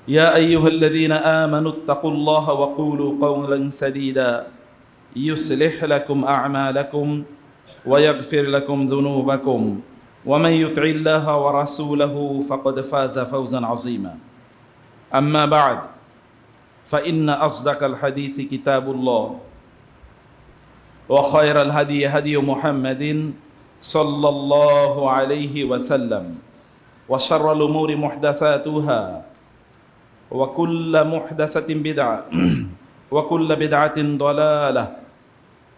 يا أيها الذين آمنوا اتقوا الله وقولوا قولا سديدا يصلح لكم أعمالكم ويغفر لكم ذنوبكم ومن يطع الله ورسوله فقد فاز فوزا عظيما أما بعد فإن أصدق الحديث كتاب الله وخير الهدي هدي محمد صلى الله عليه وسلم وشر الأمور محدثاتها وكل محدثة بدعة وكل بدعة ضلالة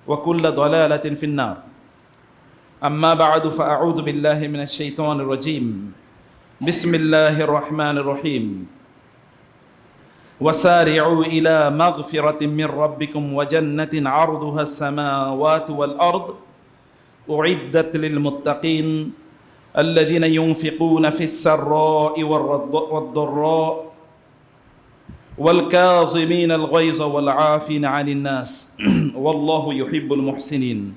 وكل ضلالة في النار أما بعد فأعوذ بالله من الشيطان الرجيم بسم الله الرحمن الرحيم وسارعوا إلى مغفرة من ربكم وجنة عرضها السماوات والأرض أعدت للمتقين الذين ينفقون في السراء والضراء والكاظمين الغيظ والعافين عن الناس والله يحب المحسنين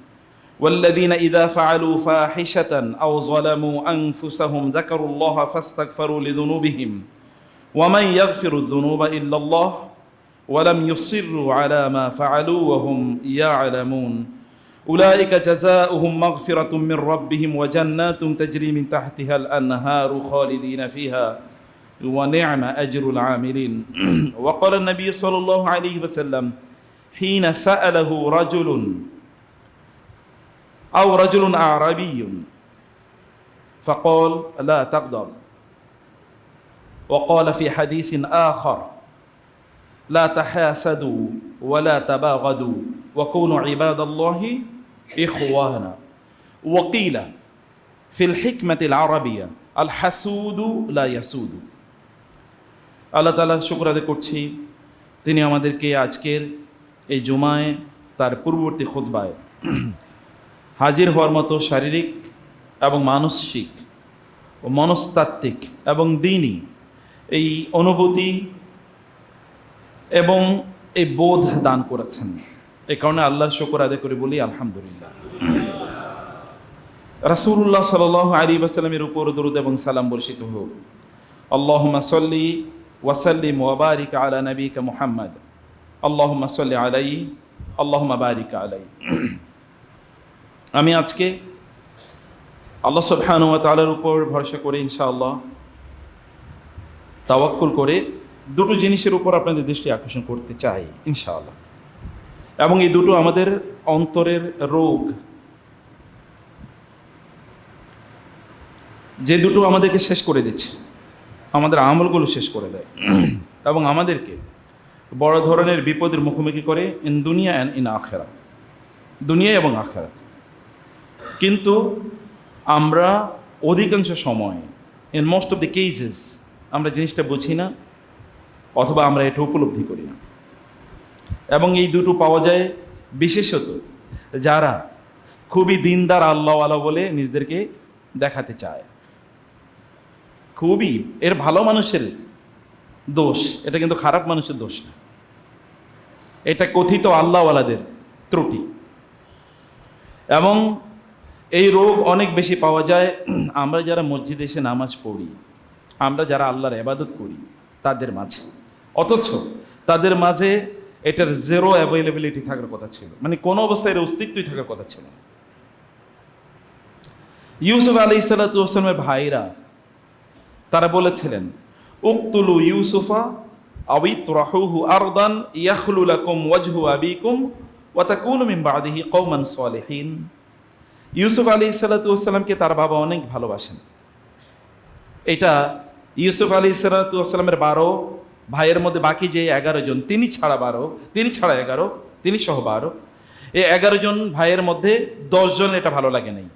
والذين إذا فعلوا فاحشة أو ظلموا أنفسهم ذكروا الله فاستغفروا لذنوبهم ومن يغفر الذنوب إلا الله ولم يصروا على ما فعلوا وهم يعلمون أولئك جزاؤهم مغفرة من ربهم وجنات تجري من تحتها الأنهار خالدين فيها ونعم أجر العاملين وقال النبي صلى الله عليه وسلم حين سأله رجل أو رجل أعرابي فقال لا تغضب وقال في حديث آخر لا تحاسدوا ولا تباغضوا وكونوا عباد الله إخوانا وقيل في الحكمة العربية الحسود لا يسود আল্লাহ তাআলা শুকর আদায় করছি তিনি আমাদেরকে আজকের এই জুমায় তার পূর্ববর্তী খুতবায় হাজির হওয়ার মতো শারীরিক এবং মানসিক ও মনস্তাত্ত্বিক এবং দ্বীনি এই অনুভূতি এবং এই বোধ দান করেছেন। এই কারণে আল্লাহর শুকর আদায় করে বলি আলহামদুলিল্লাহ। রাসূলুল্লাহ সাল্লাল্লাহু আলাইহি ওয়াসাল্লামের উপর দরুদ এবং সালাম বর্ষিত হোক। আল্লাহুম্মা সাল্লি ওয়া সাল্লিম ওয়া বারিক আলা নবিকা মুহাম্মদ আল্লাহুম্মা সাল্লি আলাইহি আল্লাহুম্মা বারিক আলাইহি। আমি আজকে আল্লাহ সুবহানাহু ওয়া তাআলার উপর ভরসা করে ইনশাআল্লাহ তাওয়াক্কুল করে দুটো জিনিসের উপর আপনাদের দৃষ্টি আকর্ষণ করতে চাই ইনশাআল্লাহ, এবং এই দুটো আমাদের অন্তরের রোগ, যে দুটো আমাদেরকে শেষ করে দিচ্ছে, আমাদের আমলগুলো শেষ করে দেয় এবং আমাদেরকে বড় ধরনের বিপদের মুখোমুখি করে ইন দুনিয়া অ্যান্ড ইন আখিরাত, দুনিয়া এবং আখিরাত। কিন্তু আমরা অধিকাংশ সময় in most of the cases আমরা জিনিসটা বুঝি না অথবা আমরা এটা উপলব্ধি করি না। এবং এই দুটো পাওয়া যায় বিশেষত যারা খুবই দিনদার আল্লাহওয়ালা বলে নিজেদেরকে দেখাতে চায়। খুবই এর ভালো মানুষের দোষ, এটা কিন্তু খারাপ মানুষের দোষ না, এটা কথিত আল্লাহওয়ালাদের ত্রুটি। এবং এই রোগ অনেক বেশি পাওয়া যায় আমরা যারা মসজিদে এসে নামাজ পড়ি, আমরা যারা আল্লাহর ইবাদত করি তাদের মাঝে, অথচ তাদের মাঝে এটার জিরো অ্যাভেলেবিলিটি থাকার কথা ছিল, মানে কোনো অবস্থায় এর অস্তিত্বই থাকার কথা ছিল। ইউসুফ আলাইহিস সালাতু ওয়াস সালামের ভাইরা তারা বলেছিলেন উকতুলু ইউসুফা আও ইতরাহুহু আরদান ইয়াখলু লাকুম ওয়াজহু আবিকুম ওয়া তাকুনু মিন বাদিহি কওমান সালিহিন। ইউসুফ আলাইহিস সালাতু ওয়াস সালামকে তার বাবা অনেক ভালোবাসেন। এটা ইউসুফ আলাইহিস সালাতু ওয়াস সালামের 12 ভাইয়ের মধ্যে বাকি যে 11 জন, তিনি ছাড়া 12, তিনি ছাড়া 11, তিনি সহ 12, এই 11 জন ভাইয়ের মধ্যে 10 জন এটা ভালো লাগে নাই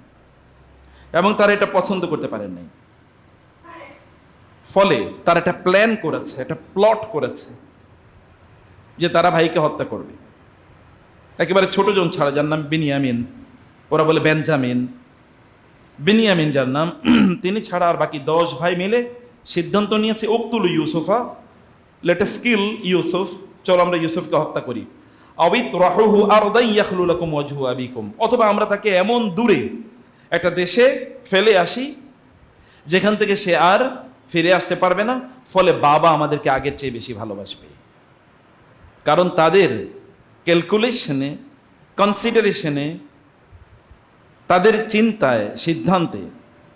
এবং তারা এটা পছন্দ করতে পারেন নাই। ফলে তারা একটা প্ল্যান করেছে, একটা প্লট করেছে যে তারা ভাইকে হত্যা করবে। একেবারে ছোট জন ছাড়া, যার নাম বিনিয়ামিন, ওরা বলে বেঞ্জামিন, বিনিয়ামিন যার নাম, তিনি ছাড়া আর বাকি 10 ভাই মিলে সিদ্ধান্ত নিয়েছে উকতুল ইউসুফা, লেট আস কিল ইউসুফ, চলো আমরা ইউসুফকে হত্যা করি। আবিত রাহুহু আরদান ইয়াখলু লাকুম ওয়াজহু আবিকুম, অথবা আমরা তাকে এমন দূরে একটা দেশে ফেলে আসি যেখান থেকে সে আর ফিরে আসতে পারবে না, ফলে বাবা আমাদেরকে আগের চেয়ে বেশি ভালোবাসবে। কারণ তাদের ক্যালকুলেশনে, কনসিডারেশনে, তাদের চিন্তায়, সিদ্ধান্তে,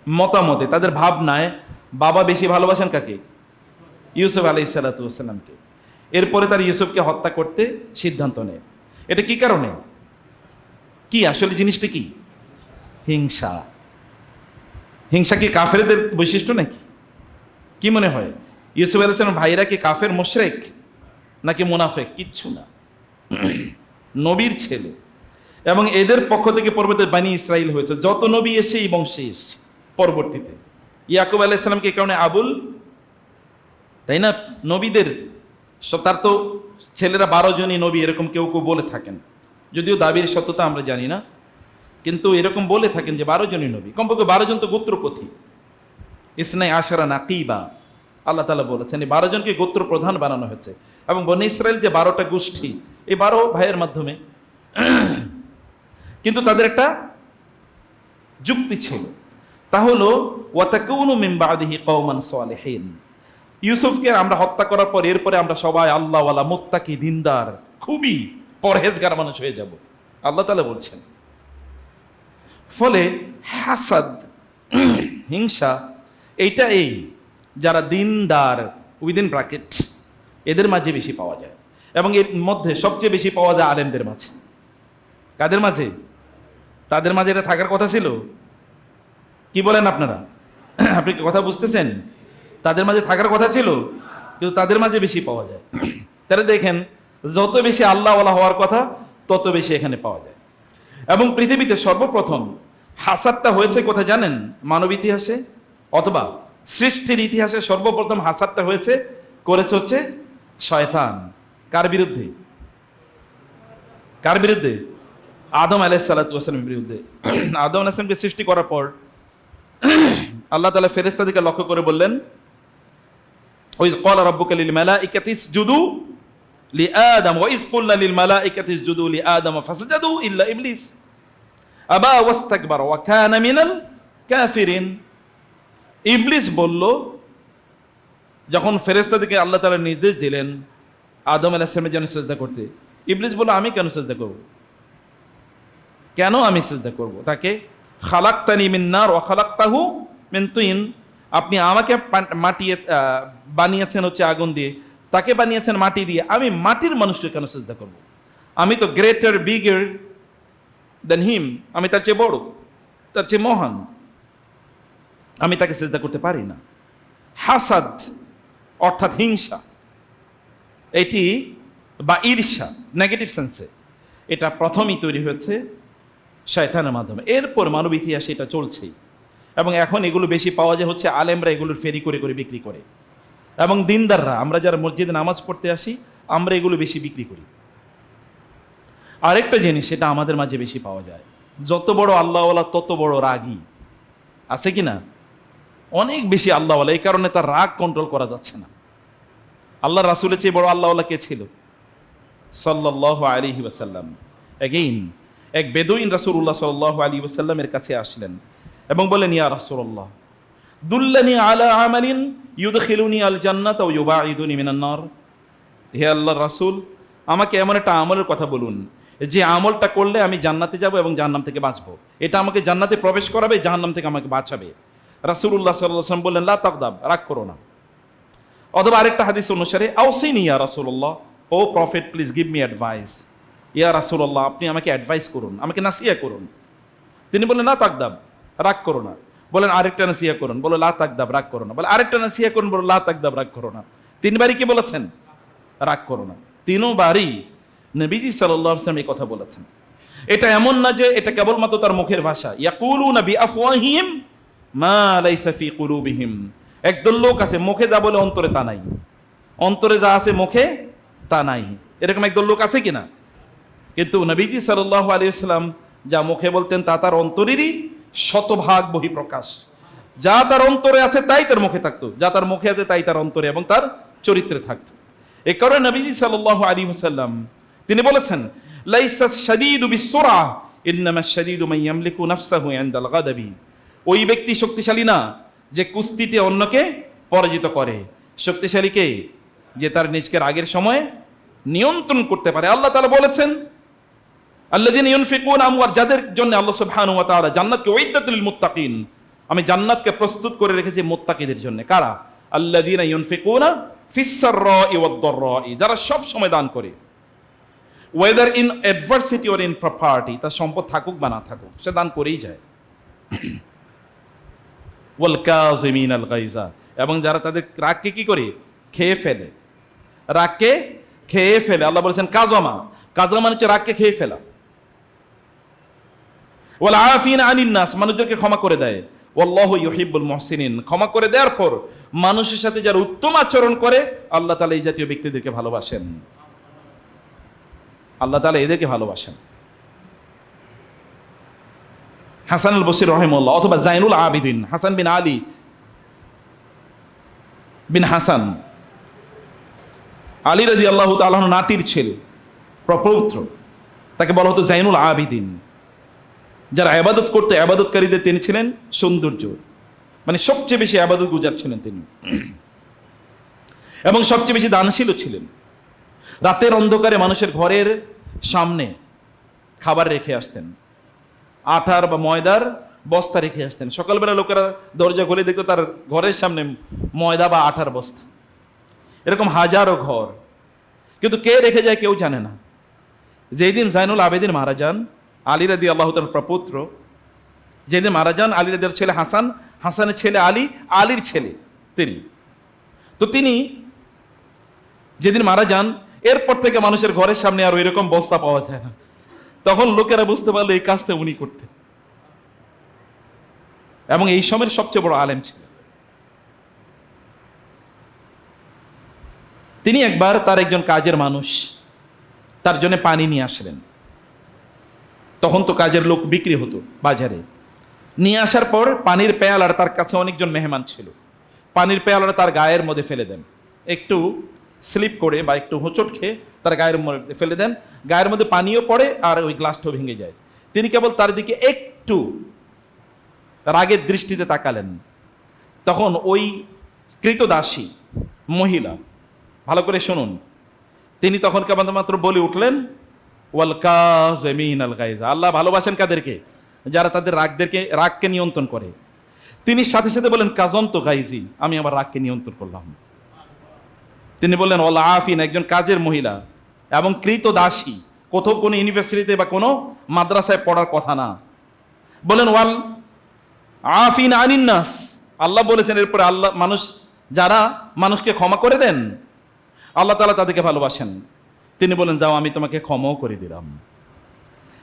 মতামতে, তাদের ভাবনায় বাবা বেশি ভালোবাসেন কাকে? ইউসুফ আলাইহিসসালামকে। এরপরে তার ইউসুফকে হত্যা করতে সিদ্ধান্ত নেয়। এটা কি কারণে? কি আসলে জিনিসটা কি? হিংসা। হিংসা কি কাফেরদের বৈশিষ্ট্য নাকি? কি মনে হয়, ইউসুফ আলাইহিস সালাম ভাইরা কি কাফের মুশরিক নাকি মুনাফিক? কিচ্ছু না, নবীর ছেলে। এবং এদের পক্ষ থেকে পরবর্তীতে বানি ইসরাইল হয়েছে। যত নবী এসে এই বংশে এসছে পরবর্তীতে। ইয়াকুব আলাইহিস সালামকে এই কারণে আবুল, তাই না? নবীদের তার তো ছেলেরা 12 জনই নবী, এরকম কেউ কেউ বলে থাকেন, যদিও দাবির সত্যতা আমরা জানি না, কিন্তু এরকম বলে থাকেন যে 12 জনই নবী। কমপক্ষে 12 জন তো গোত্রপথী। ইসনাই আশারা নাকিবা, আল্লাহ তাআলা বলেছেন এই 12 জনকে গোত্র প্রধান বানানো হয়েছে। এবং বনি ইসরাইল যে 12টা গোষ্ঠী, এই 12 ভাইয়ের মাধ্যমে। কিন্তু তাদের একটা যুক্তি ছিল, তা হলো ওয়াতাকুনু মিন বাদিহি কওমান সালিহিন। ইউসুফকে আমরা হত্যা করার পর এরপরে আমরা সবাই আল্লাহওয়ালা, মুত্তাকি, দিনদার, খুবই পরহেজগার মানুষ হয়ে যাব, আল্লাহ তাআলা বলছেন। ফলে হাসাদ, হিংসা, এইটা এই যারা দিনদার উইদিন ব্র্যাকেট, এদের মাঝে বেশি পাওয়া যায়। এবং এর মধ্যে সবচেয়ে বেশি পাওয়া যায় আলেমদের মাঝে। কাদের মাঝে? তাদের মাঝে এটা থাকার কথা ছিল। কি বলেন আপনারা? আপনি কি কথা বুঝতেছেন? তাদের মাঝে থাকার কথা ছিল, কিন্তু তাদের মাঝে বেশি পাওয়া যায়। তাহলে দেখেন, যত বেশি আল্লাহওয়ালা হওয়ার কথা তত বেশি এখানে পাওয়া যায়। এবং পৃথিবীতে সর্বপ্রথম হাসাদটা হয়েছে কোথায় জানেন? মানব ইতিহাসে অথবা সৃষ্টির ইতিহাসে সর্বপ্রথম হাসাদটা করেছে হচ্ছে শয়তান। কার বিরুদ্ধে? কার বিরুদ্ধে? আদম আলাইহিসসালামের বিরুদ্ধে। আদম আলাইহিসসালামকে সৃষ্টি করার পর আল্লাহ তাআলা ফেরেশতাদেরকে লক্ষ্য করে বললেন, ওয়াইজ ক্বালা রাব্বুকা লিল মালাইকাতি ইসজুদু লিআদম ওয়া ইজ কুলনা লিল মালাইকাতি ইসজুদু লিআদম ফাসাজাদু ইল্লা ইবলিস আবা ওয়াস্তাকবারা ওয়া কানা মিনাল কাফিরিন। ইবলিস বলল, যখন ফেরেশতাদেরকে আল্লাহ তাআলা নির্দেশ দিলেন আদম আলাইহিস সালামের জন্য সিজদা করতে, ইবলিস বলল, আমি কেন সিজদা করব? কেন আমি সিজদা করব তাকে? খালাকতানি মিন নার ওয়া খালাকতাহু মিন তিন। আপনি আমাকে বানিয়েছেন হচ্ছে আগুন দিয়ে, তাকে বানিয়েছেন মাটি দিয়ে, আমি মাটির মানুষকে কেন সিজদা করব? আমি তো গ্রেটার, বিগার দেন হিম, আমি তার চেয়ে বড়, তার চেয়ে মহান, আমি তাকে সিজদা করতে পারি না। হাসাদ অর্থাৎ হিংসা, এটি বা ঈর্ষা নেগেটিভ সেন্সে, এটা প্রথমেই তৈরি হয়েছে শয়তানের মাধ্যমে। এরপর মানব ইতিহাসে এটা চলছেই। এবং এখন এগুলো বেশি পাওয়া যায় হচ্ছে আলেমরা এগুলোর ফেরি করে করে বিক্রি করে, এবং দিনদাররা, আমরা যারা মসজিদে নামাজ পড়তে আসি, আমরা এগুলো বেশি বিক্রি করি। আরেকটা জিনিস, সেটা আমাদের মাঝে বেশি পাওয়া যায়, যত বড় আল্লাহওয়ালা তত বড় রাগী। আছে কি না? অনেক বেশি আল্লাহওয়ালা, এই কারণে তার রাগ কন্ট্রোল করা যাচ্ছে না। আল্লাহ রাসূলের চেয়ে বড় আল্লাহওয়ালা কে ছিল? সাল্লাল্লাহু আলাইহি ওয়াসাল্লাম। এগেইন এক বেদুইন রাসূলুল্লাহ সাল্লাল্লাহু আলাইহি ওয়াসাল্লামের কাছে আসলেন এবং বলেন, ইয়া রাসূলুল্লাহ দুল্লানি আলা আমালিন ইউদখিলুনি আল জান্নাত ওয়া ইউবাইদুনি মিনান নার। হে আল্লাহর রাসূল, আমাকে এমন একটা আমলের কথা বলুন যে আমলটা করলে আমি জান্নাতে যাব এবং জাহান্নাম থেকে বাঁচব। এটা আমাকে জান্নাতে প্রবেশ করাবে, জাহান্নাম থেকে আমাকে বাঁচাবে। রাসূলুল্লাহ সাল্লাল্লাহু আলাইহি ওয়াসাল্লাম বললেন, লা তাকদাব, রাগ করো না। অথবা আরেকটা হাদিস অনুসারে, আউসিনি ইয়া রাসূলুল্লাহ, O prophet please give me advice. ইয়া রাসূলুল্লাহ, আপনি আমাকে অ্যাডভাইস করুন, আমাকে নাসিহা করুন। তিনি বললেন, লা তাকদাব, রাগ করো না। বলেন আরেকটা নাসিহা করুন, বলো লা তাকদাব, রাগ করো না। বলে আরেকটা নাসিহা করুন, বলো লা তাকদাব, রাগ করো না। তিনবারই কি বলেছেন? রাগ করো না। তিনবারই নবীজি সাল্লাল্লাহু আলাইহি ওয়াসাল্লাম এই কথা বলেছেন। এটা এমন না যে এটা কেবলমাত্র তার মুখের ভাষা। ইয়াকুলুনা বিআফওয়াহিহিম মা লাইসা ফি কুলুবিহিম। একদল লোক আছে, মুখে যা বলে অন্তরে তা নাই, অন্তরে যা আছে মুখে তা নাই। এরকম একদল লোক আছে কিনা? কিন্তু নবীজি সাল্লাল্লাহু আলাইহি ওয়াসাল্লাম যা মুখে বলতেন তা তার অন্তরেরই শতভাগ বহিঃপ্রকাশ। যা তার অন্তরে আছে তাই তার মুখে থাকতো, যা তার মুখে আছে তাই তার অন্তরে এবং তার চরিত্রে থাকতো। এই কারণে নবীজি সাল্লাল্লাহু আলাইহি ওয়াসাল্লাম তিনি বলেছেন, লাইসা শাদীদু বিসসুরা ইন্নামা শাদীদু মান ইয়ামলিকু নাফসাহু ইনদাল গাদাবি। ওই ব্যক্তি শক্তিশালী না যে কুস্তিতে অন্যকে পরাজিত করে। শক্তিশালী কে? যে তার নিজকে রাগের সময় নিয়ন্ত্রণ করতে পারে। আল্লাহ তাআলা বলেছেন আল্লাযীনা ইউনফিকুনা আমওয়াল, যাদের জন্য আল্লাহ সুবহানাহু ওয়া তাআলা জান্নাতকে উইদ্দাত লিল মুত্তাকিন, আমি জান্নাতকে প্রস্তুত করে রেখেছি মুত্তাকিদের জন্য। কারা? আল্লাযীনা ইউনফিকুনা ফিস সাররাই ওয়াদ দাররাই, যারা সব সময় দান করে, weather in adversity or in property, তার সম্পদ থাকুক বা না থাকুক সে দান করেই যায়। ওয়াল কাযিমিনাল গায়জা, এবং যারা তাদের রাগকে কি করে? খেয়ে ফেলে। রাগকে খেয়ে ফেলে। আল্লাহ বলেছেন কাজমা, কাজমা মানে হচ্ছে রাগকে খেয়ে ফেলা। ওয়াল আফিনা আনিন নাস, মানুষদেরকে ক্ষমা করে দেয়। ওয়াল্লাহু ইউহিব্বুল মুহসিনিন, ক্ষমা করে দেওয়ার পর মানুষের সাথে যারা উত্তম আচরণ করে আল্লাহ তাআলা এই জাতীয় ব্যক্তিদেরকে ভালোবাসেন। আল্লাহ তাআলা এদেরকে ভালোবাসেন। হাসান আল বসরি রাহিমাহুল্লাহ অথবা জাইনুল আবিদিন হাসান বিন আলী বিন হাসান, আলী রাদিয়াল্লাহু তাআলা আনহু নাতির ছেলে, প্রপৌত্র, তাকে বলা হতো জাইনুল আবিদিন। যারা ইবাদত করতে ইবাদতকারীদের তিনি ছিলেন সৌন্দর্য, মানে সবচেয়ে বেশি ইবাদত গুজার ছিলেন তিনি, এবং সবচেয়ে বেশি দানশীল ছিলেন। রাতের অন্ধকারে মানুষের ঘরের সামনে খাবার রেখে আসতেন, আটার বা ময়দার বস্তা রেখে আসতেন। সকালবেলা লোকেরা দরজা খুলে দেখতো তার ঘরের সামনে ময়দা বা আটার বস্তা। এরকম হাজারো ঘর, কিন্তু কে রেখে যায় কেউ জানে না। যেদিন জাইনুল আবেদিন মারা যান, আলী রাদিয়াল্লাহু তাআলার প্রপুত্র, যেদিন মারা যান আলী রাদিয়ার ছেলে হাসান, হাসানের ছেলে আলী, আলীর ছেলে তিনি, তো তিনি যেদিন মারা যান এরপর থেকে মানুষের ঘরের সামনে আর ওই রকম বস্তা পাওয়া যায় না। তখন লোকেরা বুঝতে পারলো এই কাজটা উনি করতেন, এবং এই সময়ের সবচেয়ে বড় আলেম ছিলেন। তিনি একবার তার একজন কাজের মানুষ তার জন্য পানি নিয়ে আসলেন। তখন তো কাজের লোক বিক্রি হতো বাজারে। নিয়ে আসার পর পানির পেয়ালাটা, তার কাছে অনেকজন মেহমান ছিল, পানির পেয়ালাটা তার গায়ের মধ্যে ফেলে দেন, একটু স্লিপ করে বা একটু হোঁচট খেয়ে তার গায়ের মধ্যে ফেলে দেন। গায়ের মধ্যে পানিও পড়ে আর ওই গ্লাসটাও ভেঙে যায়। তিনি কেবল তার দিকে একটু রাগের দৃষ্টিতে তাকালেন। তখন ওই কৃতদাসী মহিলা, ভালো করে শুনুন, তিনি তখন কেবলমাত্র বলে উঠলেন ওয়াল কাযিমিনাল গায়জা, আল্লাহ ভালোবাসেন কাদেরকে? যারা তাদের রাগকে নিয়ন্ত্রণ করে। তিনি সাথে সাথে বলেন কাযমতু গায়জি, আমি আমার রাগকে নিয়ন্ত্রণ করলাম। তিনি বললেন ওয়াল আফিন, একজন কাজের মহিলা এবং কৃতদাসী, কোথাও কোনো ইউনিভার্সিটিতে বা কোনো মাদ্রাসায় পড়ার কথা না। বলেন ওয়াল আফিন আনিন নাস, আল্লাহ বলেছেন এরপরে আল্লাহ যারা মানুষকে ক্ষমা করে দেন আল্লাহ তাআলা তাদেরকে ভালোবাসেন। তিনি বলেন যাও আমি তোমাকে ক্ষমাও করে দিলাম।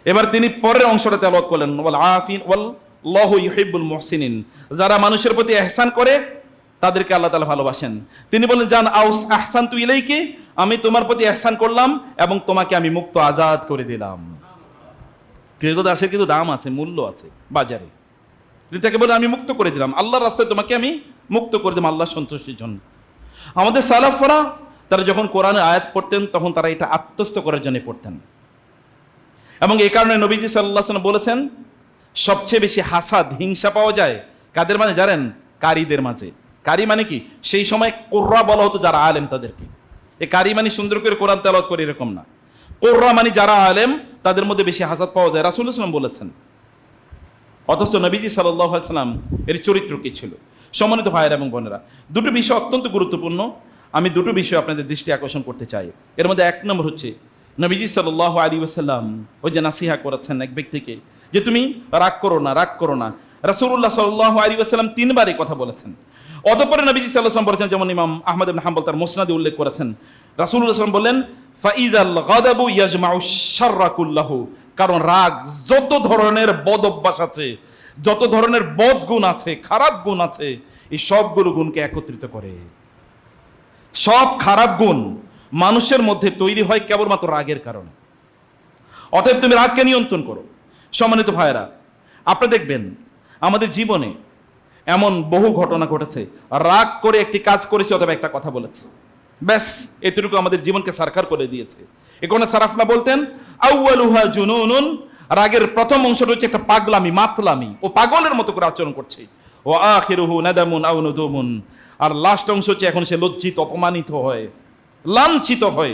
এবার তিনি পরের অংশটা তেলাওয়াত করলেন ওয়াল আফিন ওয়াল্লাহু ইউহিব্বুল মুহসিনিন, যারা মানুষের প্রতি ইহসান করে তাদেরকে আল্লাহ তাআলা ভালোবাসেন। তিনি বলেন জান আউস আহসানতু ইলাইকি, আমি তোমার প্রতি ইহসান করলাম এবং তোমাকে আমি মুক্ত আজাদ করে দিলাম। কৃতদাসের কিন্তু দাম আছে, মূল্য আছে বাজারে। তাকে বলে আমি মুক্ত করে দিলাম, আল্লাহর রাস্তায় তোমাকে আমি মুক্ত করে দিলাম আল্লাহর সন্তুষ্টির জন্য। আমাদের সালাফরা তারা যখন কোরআনের আয়াত পড়তেন তখন তারা এটা আত্মস্থ করার জন্য পড়তেন, এবং এই কারণে নবীজি সাল্লাল্লাহু আলাইহি ওয়াসাল্লাম বলেছেন সবচেয়ে বেশি হাসাদ, হিংসা পাওয়া যায় কাদের মাঝে জানেন? কারীদের মাঝে। কারি মানে কি? সেই সময় কোররা বলা হতো যারা আলেম তাদেরকে। এই কারি মানে সুন্দর করে কোরআন তেলাওয়াত করে এরকম না, কোররা মানে যারা আলেম তাদের মধ্যে বেশি হাসাদ পাওয়া যায়, রাসূলুল্লাহ সাল্লাল্লাহু আলাইহি ওয়াসাল্লাম বলেছেন। অথচ নবীজি সাল্লাল্লাহু আলাইহি ওয়াসাল্লাম এর চরিত্র কি ছিল? সম্মানিত ভাইয়েরা এবং বোনেরা, দুটো বিষয় অত্যন্ত গুরুত্বপূর্ণ, আমি দুটো বিষয় আপনাদের দৃষ্টি আকর্ষণ করতে চাই। এর মধ্যে এক নম্বর হচ্ছে নবীজি সাল্লাল্লাহু আলাইহি ওয়াসাল্লাম ওই যে নাসিহা করেছেন এক ব্যক্তিকে যে তুমি রাগ করো না, রাগ করো না। রাসূলুল্লাহ সাল্লাল্লাহু আলাইহি ওয়াসাল্লাম তিনবার এই কথা বলেছেন। অতঃপর নবীজি সাল্লাল্লাহু আলাইহি ওয়াসাল্লাম বলেছেন, যেমন ইমাম আহমদ ইবনে হাম্বল তার মুসনাদে উল্লেখ করেছেন, রাসূলুল্লাহ সাল্লাল্লাহু আলাইহি ওয়াসাল্লাম বললেন ফাইযাল গাদাবু ইয়াজমাউ শাররা কুল্লাহু, কারণ রাগ যত ধরনের বদ অভ্যাস আছে, যত ধরনের বদ গুণ আছে, খারাপ গুণ আছে, এই সবগুলো গুণকে একত্রিত করে। সব খারাপ গুণ মানুষের মধ্যে তৈরি হয় কেবলমাত্র রাগের কারণে। অতএব তুমি রাগকে নিয়ন্ত্রণ করো। সম্মানিত ভাইয়েরা, আপনি দেখবেন আমাদের জীবনে এমন বহু ঘটনা ঘটেছে, রাগ করে একটি কাজ করেছে অথবা একটা কথা বলেছে, ব্যাস এতটুকু আমাদের জীবনকে সারখার করে দিয়েছে। এখানে সারাফনা বলতেন আউয়ালুহা জুনুনুন, রাগের প্রথম অংশটা হচ্ছে একটা পাগলামি, মাতলামি, ও পাগলের মতো করে আচরণ করছে। ও আখিরুহু নাদামুন আও নুদুমুন, আর লাস্ট অংশ হচ্ছে এখন সে লজ্জিত, অপমানিত হয়, লাঞ্ছিত হয়।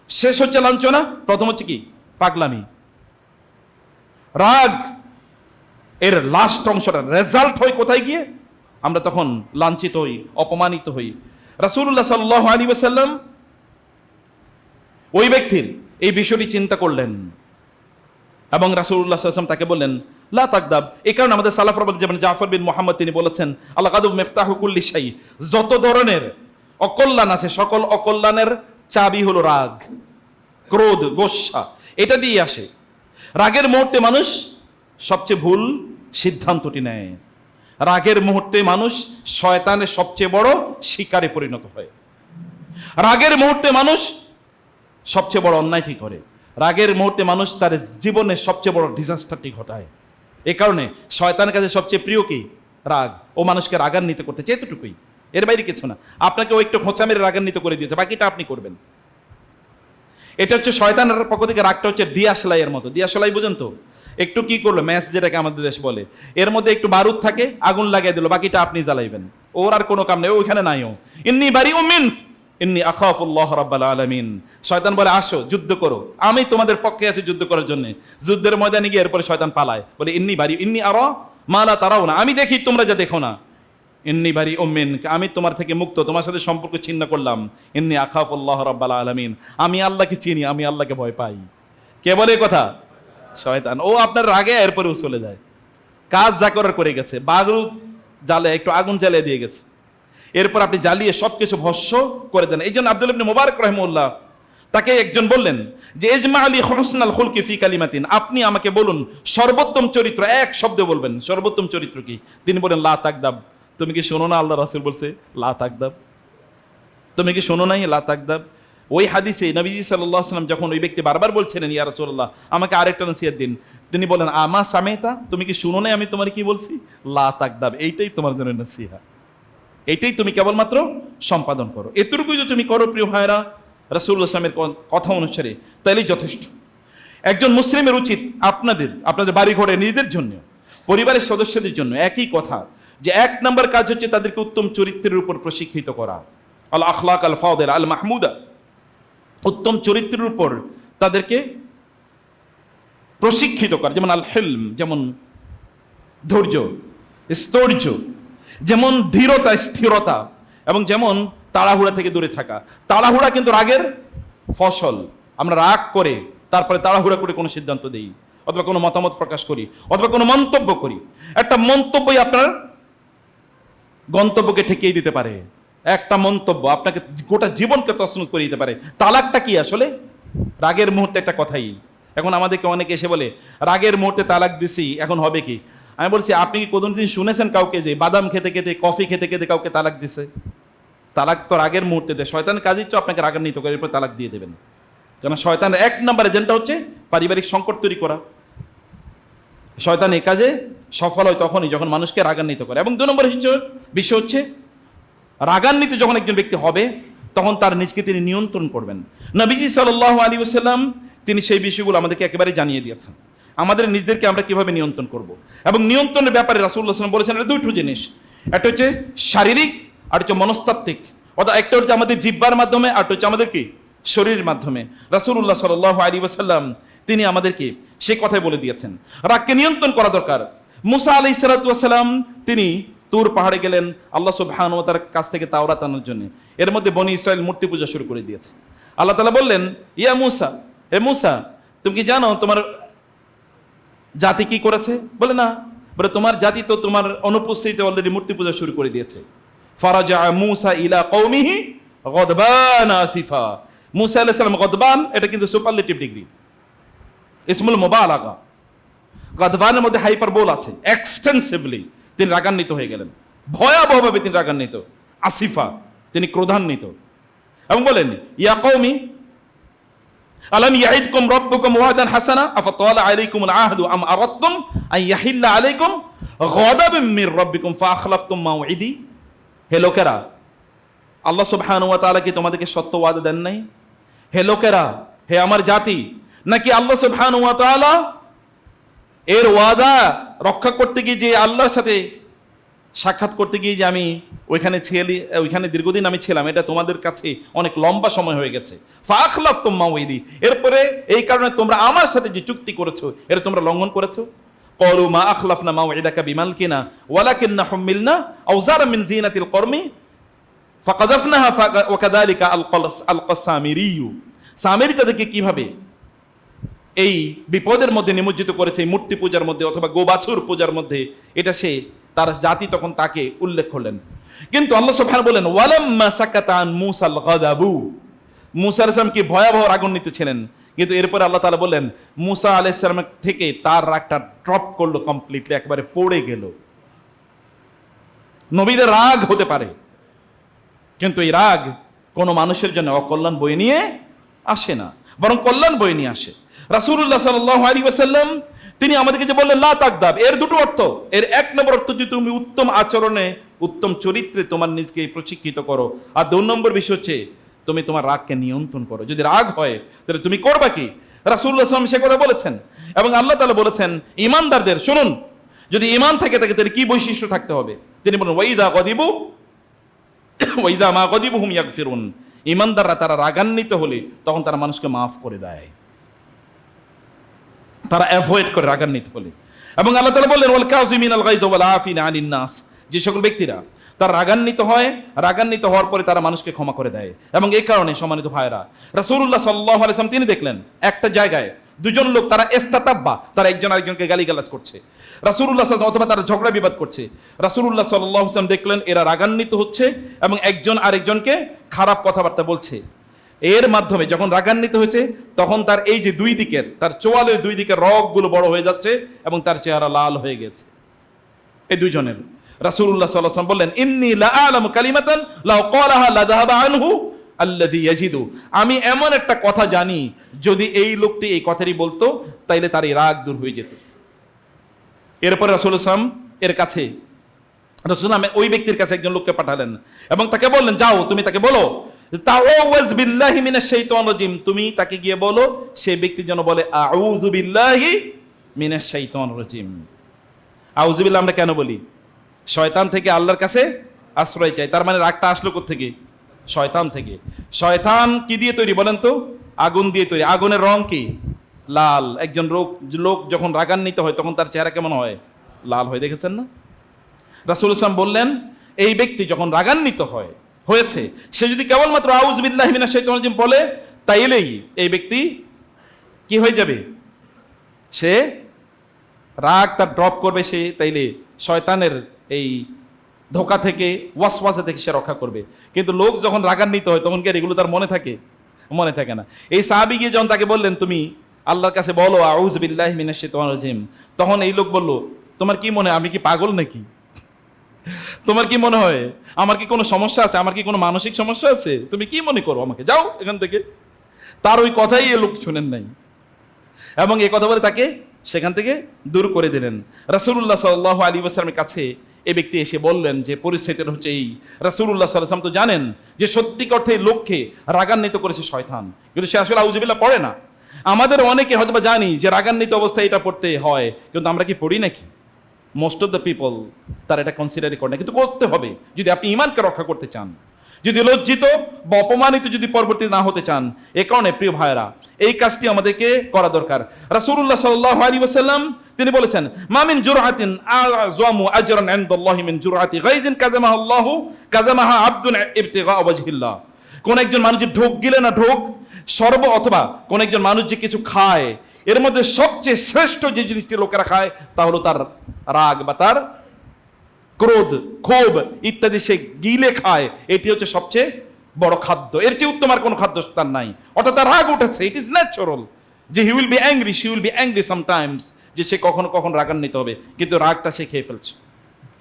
শেষ হচ্ছে লাঞ্ছনা, প্রথম হচ্ছে কি? পাগলামি। রাগ এর লাস্ট অংশটা রেজাল্ট হয় কোথায় গিয়ে? আমরা তখন লাঞ্ছিত হই, অপমানিত হই। রাসূলুল্লাহ সাল্লাল্লাহু আলাইহি ওয়াসাল্লাম ওই ব্যক্তির এই বিষয়টি চিন্তা করলেন এবং রাসূলুল্লাহ সাল্লাল্লাহু আলাইহি ওয়াসাল্লাম তাকে বললেন লা তাকদাব। এই কারণে আমাদের সালাফরা বলেন, যেমন জাফর বিন মুহাম্মদ তিনি বলেছেন, আল গাদব মিফতাহু কুল্লি শাই, যত ধরনের অকল্যাণ আছে সকল অকল্যাণের চাবি হলো রাগ, ক্রোধ, গোসা, এটা দিয়ে আসে। রাগের মুহূর্তে মানুষ সবচেয়ে ভুল সিদ্ধান্তটি নেয়। রাগের মুহূর্তে মানুষ শয়তানের সবচেয়ে বড় শিকারে পরিণত হয়। রাগের মুহূর্তে মানুষ সবচেয়ে বড় অন্যায়টি করে। রাগের মুহূর্তে মানুষ তার জীবনের সবচেয়ে বড় ডিজাস্টারটি ঘটায়। এ কারণে শয়তানের কাছে সবচেয়ে প্রিয় কি? রাগ। ও মানুষকে রাগান্বিত করতে চায়, এতটুকুই, এর বাইরে কিছু না। আপনাকে ও একটু খোঁচা মেরে রাগান্বিত করে দিয়েছে, বাকিটা আপনি করবেন। এটা হচ্ছে শয়তানের পক্ষ থেকে। রাগটা হচ্ছে দিয়াশলাইয়ের মতো। দিয়াশলাই বুঝেন তো? একটু কি করলো, ম্যাচ যেটাকে আমাদের দেশ বলে, এর মধ্যে একটু বারুদ থাকে, আগুন লাগিয়ে দিল, বাকিটা আপনি জ্বালাইবেন। ওর আর কোনো কাম নেই, ওইখানে নাইও। ইন্নী বারিউম মিনক ইন্নী আখাফুল্লাহ রাব্বাল আলামিন। শয়তান বলে আসো যুদ্ধ করো, আমি তোমাদের পক্ষে আছি যুদ্ধ করার জন্য। যুদ্ধের ময়দানে গিয়ে এরপরে শয়তান পালায়, বলে ইন্নী বারি ইন্নী আরা মা লা তারাও না, আমি দেখি তোমরা যা দেখো না। ইন্নী বারিউম মিনক, আমি তোমার থেকে মুক্ত, তোমার সাথে সম্পর্ক ছিন্ন করলাম। ইন্নী আখাফুল্লাহ রাব্বাল আলামিন, আমি আল্লাহকে চিনি, আমি আল্লাহকে ভয় পাই। কে বলে কথা? শয়তান। ও আপনার রাগে এরপরেও চলে যায়, কাজ যা করার করে গেছে, বারুদ জালে একটু আগুন জ্বালিয়ে দিয়ে গেছে, এরপর আপনি জ্বালিয়ে সবকিছু ভস্য করে দেন। এই জন্য আব্দুল্লাহ ইবনে মুবারক রাহিমাহুল্লাহ, তাকে একজন বললেন যে ইজমা আলী হুসনাল খুলকি ফি কালিমাতিন, আপনি আমাকে বলুন সর্বোত্তম চরিত্র, এক শব্দে বলবেন সর্বোত্তম চরিত্র কি? তিনি বলেন লা তাকদাব। তুমি কি শোনো না আল্লাহ রাসূল বলছে লা তাকদাব? তুমি কি শোনো নাই লা তাকদাব? ওই হাদিসে নবীজি সাল্লাল্লাহু আলাইহি ওয়াসাল্লাম যখন ওই ব্যক্তি বারবার বলছিলেন ইয়া রাসূলুল্লাহ আমাকে আরেকটা নসিহত দিন, তিনি বলেন আমা সামেতা, তুমি কি শুনো নাই আমি তোমার কি বলছি? লা তাকদাব, এইটাই তোমার জন্য নসিহত, এইটাই তুমি কেবলমাত্র সম্পাদন করো। এতটুকু যদি তুমি করো প্রিয় ভাইরা রাসূলুল্লাহ সাল্লাল্লাহু আলাইহি ওয়াসাল্লামের কথা অনুসারে, তাইলেই যথেষ্ট। একজন মুসলিমের উচিত আপনাদের বাড়ি ঘরে নিজেদের জন্য, পরিবারের সদস্যদের জন্য একই কথা, যে এক নম্বর কাজ হচ্ছে তাদেরকে উত্তম চরিত্রের উপর প্রশিক্ষিত করা। আল আখলাক আল ফাদিলা আল মাহমুদা, উত্তম চরিত্রের উপর তাদেরকে প্রশিক্ষিত করা। যেমন আল হিলম, যেমন ধৈর্য, স্থৈর্য, যেমন ধীরতা, স্থিরতা, এবং যেমন তাড়াহুড়া থেকে দূরে থাকা। তাড়াহুড়া কিন্তু রাগের ফসল। আমরা রাগ করে তারপরে তাড়াহুড়া করে কোনো সিদ্ধান্ত দেই, অথবা কোনো মতামত প্রকাশ করি, অথবা কোনো মন্তব্য করি। একটা মন্তব্যই আপনার গন্তব্যকে ঠেকিয়ে দিতে পারে। একটা মন্তব্য আপনাকে গোটা জীবনকে তছনছ করে দিতে পারে। তালাকটা কি আসলে? রাগের মুহূর্তে একটা কথাই। এখন আমাদেরকে অনেকে এসে বলে রাগের মুহূর্তে তালাক দিছি, এখন হবে কি? আমি বলছি আপনি কি কোনদিন শুনেছেন কাউকে যে বাদাম খেতে খেতে, কফি খেতে খেতে কাউকে তালাক দিছে? তালাক তো রাগের মুহূর্তে দেয়। শয়তান কাজই তো আপনাকে রাগান্বিত করে এরপর তালাক দিয়ে দেবেন। কেন? শয়তানের এক নম্বর এজেন্ডা হচ্ছে পারিবারিক সংকট তৈরি করা। শয়তান এই কাজে সফল হয় তখনই যখন মানুষকে রাগান্বিত করে। এবং দুই নম্বর বিষয় হচ্ছে রাগান্বিত যখন একজন ব্যক্তি হবে তখন তার নিজকে তিনি নিয়ন্ত্রণ করবেন। নবীজি সাল্লাল্লাহু আলাইহি ওয়াসাল্লাম তিনি সেই বিষয়গুলো আমাদেরকে একেবারে জানিয়ে দিয়েছেন, আমাদের নিজেদেরকে আমরা কিভাবে নিয়ন্ত্রণ করব। এবং নিয়ন্ত্রণের ব্যাপারে রাসূলুল্লাহ সাল্লাল্লাহু আলাইহি ওয়াসাল্লাম বলেছেন এটা দুটো জিনিস, একটা হচ্ছে শারীরিক আর হচ্ছে মনস্তাত্ত্বিক। অর্থাৎ একটা হচ্ছে আমাদের জিহ্বার মাধ্যমে, আর হচ্ছে আমাদের কি শরীরের মাধ্যমে। রাসূলুল্লাহ সাল্লাল্লাহু আলাইহি ওয়াসাল্লাম তিনি আমাদেরকে সেই কথাই বলে দিয়েছেন রাগকে নিয়ন্ত্রণ করা দরকার। মুসা আলাইহিস সালাতু ওয়াস সালাম তিনি তুর পাহাড়ে গেলেন আল্লাহ সুবহানাহু ওয়া তাআলার কাছ থেকে তাওরাত আনার জন্য। এর মধ্যে বনি ইসরাইল মূর্তি পূজা শুরু করে দিয়েছে। আল্লাহ তাআলা বললেন ইয়া মুসা, হে মুসা তুমি কি জানো তোমার জাতি কি করেছে? বলে না। বলে তোমার জাতি তো তোমার অনুপস্থিতিতে অলরেডি মূর্তি পূজা শুরু করে দিয়েছে। ফারাজা মুসা ইলা কওমিহি গদবান আসিফা। মুসা আলাইহিস সালাম গদবান, এটা কিন্তু সুপারলেটিভ ডিগ্রি, ইসমুল মুবালাগা। গদবানের মধ্যে হাইপারবোল আছে, এক্সটেন্সিভলি তিনি রাগান্বিত হয়ে গেলেন, ভয়াবহভাবে তিনি রাগান্বিত। আসিফা, তিনি ক্রোধান্বিত। এবং বলেন ইয়া কওমি আলাম ইয়াইদকুম রাব্বুকুম ওয়াদান হাসানা আফাতালা আলাইকুমুল আহদু আম আরাদতুম আন ইয়াহিল্লা আলাইকুম গাদাবুম মির রাব্বিকুম ফাআখলাফতুম মাওইদি। হে লোকেরা, আল্লাহ সুবহানাহু ওয়া তাআলা কি তোমাদেরকে সত্য ওয়াদা দেন নাই? হে লোকেরা, হে আমার জাতি, নাকি আল্লাহ সুবহানাহু ওয়া তাআলা এর ওয়াদা রক্ষা করতে গিয়ে যে আল্লাহর সাথে সাক্ষাৎ করতে গিয়ে যে আমি ওইখানে দীর্ঘদিন আমি ছিলাম, এটা তোমাদের কাছে অনেক লম্বা সময় হয়ে গেছে। ফাখলাফতুম মাওইদি, এরপরে এই কারণে তোমরা আমার সাথে যে চুক্তি করেছো এটা তোমরা লঙ্ঘন করেছো। ক্বালু মা আখলাফনা মাওইদাকা বিমালকিনা ওয়ালাকিন্না হুমিলনা আওজারা মিন জিনাতিল কওমি ফাকাযাফনাহা ওয়া কাযালিকা আলকাস সামিরিয়্যু। সামিরি তাদেরকে কিভাবে এই বিপদের মধ্যে নিমজ্জিত করেছে, এই মূর্তি পূজার মধ্যে অথবা গোবাছুর পূজার মধ্যে, এটা সে তার জাতি তখন তাকে উল্লেখ করলেন। কিন্তু আল্লাহ সুবহানাহু বলেন ওয়ালাম্মা সাকাতা আন মূসাল গাযাবু, মূসা আলাইহিস সালাম কি ভয়াবহ রাগান্বিত ছিলেন, কিন্তু এরপরে আল্লাহ তাআলা বলেন মূসা আলাইহিস সালামের থেকে তার রাগটা ড্রপ করলো কমপ্লিটলি, একেবারে পড়ে গেল। নবীদের রাগ হতে পারে, কিন্তু এই রাগ কোনো মানুষের জন্য অকল্যাণ বয়ে নিয়ে আসে না, বরং কল্যাণ বয়ে নিয়ে আসে। রাসূলুল্লাহ সাল্লাল্লাহু আলাইহি ওয়াসাল্লাম তিনি আমাদেরকে যে বললেন লা তাকদাব, এর দুটো অর্থ। এর এক নম্বর অর্থ যে তুমি উত্তম আচরণে উত্তম চরিত্রে তোমার নিজকে প্রশিক্ষিত করো, আর 2 নম্বর বিষয় হচ্ছে তুমি তোমার রাগকে নিয়ন্ত্রণ করো। যদি রাগ হয় তাহলে তুমি করবা কি? রাসূলুল্লাহ সাল্লাল্লাহু আলাইহি ওয়াসাল্লাম সে কথা বলেছেন, এবং আল্লাহ তাআলা বলেছেন ঈমানদারদের শুনুন, যদি ঈমান থাকে তাহলে কি বৈশিষ্ট্য থাকতে হবে? তিনি বলেন ওয়াইদা গদিবু ওয়াইদা মা গদিবু হুম ইয়াগফিরুন, ঈমানদাররা তারা রাগান্বিত হলে তখন তারা মানুষকে মাফ করে দেয়, তারা অ্যাভয়েড করে রাগান্বিত হলে। এবং আল্লাহ তাআলা বললেন ওয়াল কাযিমিনাল গায়যা ওয়াল আফিনা আনিন নাস, যে সকল ব্যক্তিরা তারা রাগান্বিত হয়, রাগান্বিত হওয়ার পরে তারা মানুষকে ক্ষমা করে দেয়। এবং এই কারণে সম্মানিত ভাইরা, রাসূলুল্লাহ সাল্লাল্লাহু আলাইহি ওয়াসাল্লাম তিনি দেখলেন একটা জায়গায় দুজন লোক তারা ইস্তাতাব্বা, তারা একজন আরেকজনকে গালিগালাজ করছে, রাসূলুল্লাহ সাল্লাল্লাহু আলাইহি ওয়াসাল্লাম অথবা তারা ঝগড়া বিবাদ করছে। রাসূলুল্লাহ সাল্লাল্লাহু আলাইহি ওয়াসাল্লাম দেখলেন এরা রাগান্বিত হচ্ছে এবং একজন আরেকজনকে খারাপ কথাবার্তা বলছে। এর মাধ্যমে যখন রাগান্বিত হয়েছে তখন তার এই যে দুই দিকের, তার চোয়ালের দুই দিকের রগগুলো বড় হয়ে যাচ্ছে এবং তার চেহারা লাল হয়ে গেছে এই দুইজনের। রাসূলুল্লাহ সাল্লাল্লাহু আলাইহি ওয়াসাল্লাম বললেন ইন্নী লা আ'লামু কালিমাতান লাউ ক্বালাহা লা যাহাবা আনহু আল্লাযী ইয়াজিদু, আমি এমন একটা কথা জানি যদি এই লোকটি এই কথাটি বলতো তাইলে তার এই রাগ দূর হয়ে যেত। এরপর রাসূলুল্লাহ সাল্লাল্লাহু আলাইহি ওয়াসাল্লাম এর কাছে রাসূলুল্লাহ ওই ব্যক্তির কাছে একজন লোককে পাঠালেন এবং তাকে বললেন যাও তুমি তাকে বলো তাওয়াজ বিল্লাহি মিনাশ শাইতানির রাজিম, তুমি তাকে গিয়ে বলো সেই ব্যক্তি যেন বলে আউযু বিল্লাহি মিনাশ শাইতানির রাজিম। আউযু বিল্লাহ আমরা কেন বলি? শয়তান থেকে আল্লাহর কাছে আশ্রয় চাই। তার মানে রাগটা আসলো কোথা থেকে? শয়তান থেকে। শয়তান কি দিয়ে তৈরি বলেন তো? আগুন দিয়ে তৈরি। আগুনের রং কি? লাল। একজন লোক যখন রাগান্বিত হয় তখন তার চেহারা কেমন হয়? লাল হয়, দেখেছেন না? রাসূলুল্লাহ সাল্লাল্লাহু আলাইহি ওয়াসাল্লাম বললেন এই ব্যক্তি যখন রাগান্বিত হয়েছে সে যদি কেবলমাত্র আউযু বিল্লাহি মিনাশ শাইতানির রাজিম বলে তাইলেই এই ব্যক্তি কি হয়ে যাবে? সে রাগ তার ড্রপ করবে, সে তাইলে শয়তানের এই ধোঁকা থেকে, ওয়াসওয়াসা থেকে সে রক্ষা করবে। কিন্তু লোক যখন রাগান্বিত হয় তখন কি এগুলো তার মনে থাকে? মনে থাকে না। এই সাহাবী গিয়ে যখন তাকে বললেন তুমি আল্লাহর কাছে বলো আউযু বিল্লাহি মিনাশ শাইতানির রাজিম, তখন এই লোক বলল তোমার কি মনে হয় আমি কি পাগল নাকি? তোমার কি মনে হয় আমার কি কোনো সমস্যা আছে? আমার কি কোনো মানসিক সমস্যা আছে? তুমি কি মনে করো আমাকে? যাও এখান থেকে। তার ওই কথাই এ লোক শুনেন নাই এবং এই কথা বলে তাকে সেখান থেকে দূর করে দিলেন। রাসূলুল্লাহ সাল্লাল্লাহু আলাইহি ওয়াসাল্লামের কাছে এই ব্যক্তি এসে বললেন যে পরিস্থিতিটা হচ্ছে এই। রাসূলুল্লাহ সাল্লাল্লাহু আলাইহি ওয়াসাল্লাম তো জানেন যে সত্যিকার অর্থে লোককে রাগান্বিত করেছে শয়তান, কিন্তু সে আসলে আউযু বিল্লাহ পড়ে না। আমাদের অনেকে হয়তো জানি যে রাগান্বিত অবস্থায় এটা পড়তে হয়, কিন্তু আমরা কি পড়ি নাকি? মোস্ট অফ দ্য পিপল তারা এটা কনসিডারই করে না, কিন্তু করতে হবে যদি আপনি ঈমানকে রক্ষা করতে চান, যদি লজ্জিত বা অপমানিত যদি পরবর্তী না হতে চান। এ কারণে প্রিয় ভাইরা এই কাজটি আমাদেরকে করা দরকার। রাসূলুল্লাহ সাল্লাল্লাহু আলাইহি ওয়াসাল্লাম তিনি বলেছেন মা মিন জুরআতিন আযমু আজরান ইনদাল্লাহি মিন জুরআতি গায়জিন কাযামাহা আবদুন ইবতিগা ওয়াজহিল্লাহ। কোন একজন মানুষ যে ঢোক গিলে না ঢোক অথবা কোন একজন মানুষ যে কিছু খায়, এর মধ্যে সবচেয়ে শ্রেষ্ঠ যে জিনিসটি লোকেরা খায় তা হলো তার রাগ বা তার ক্রোধ, ক্ষোভ ইত্যাদি সে গিলে খায়। এটি হচ্ছে সবচেয়ে বড় খাদ্য, এর চেয়ে উত্তম আর কোনো খাদ্য তার নাই। অর্থাৎ তার রাগ উঠেছে, ইট ইজ ন্যাচারাল যে he will be angry, she will be angry sometimes, যে সে কখনো কখনো রাগান্বিত হবে, কিন্তু রাগটা সে খেয়ে ফেলছে।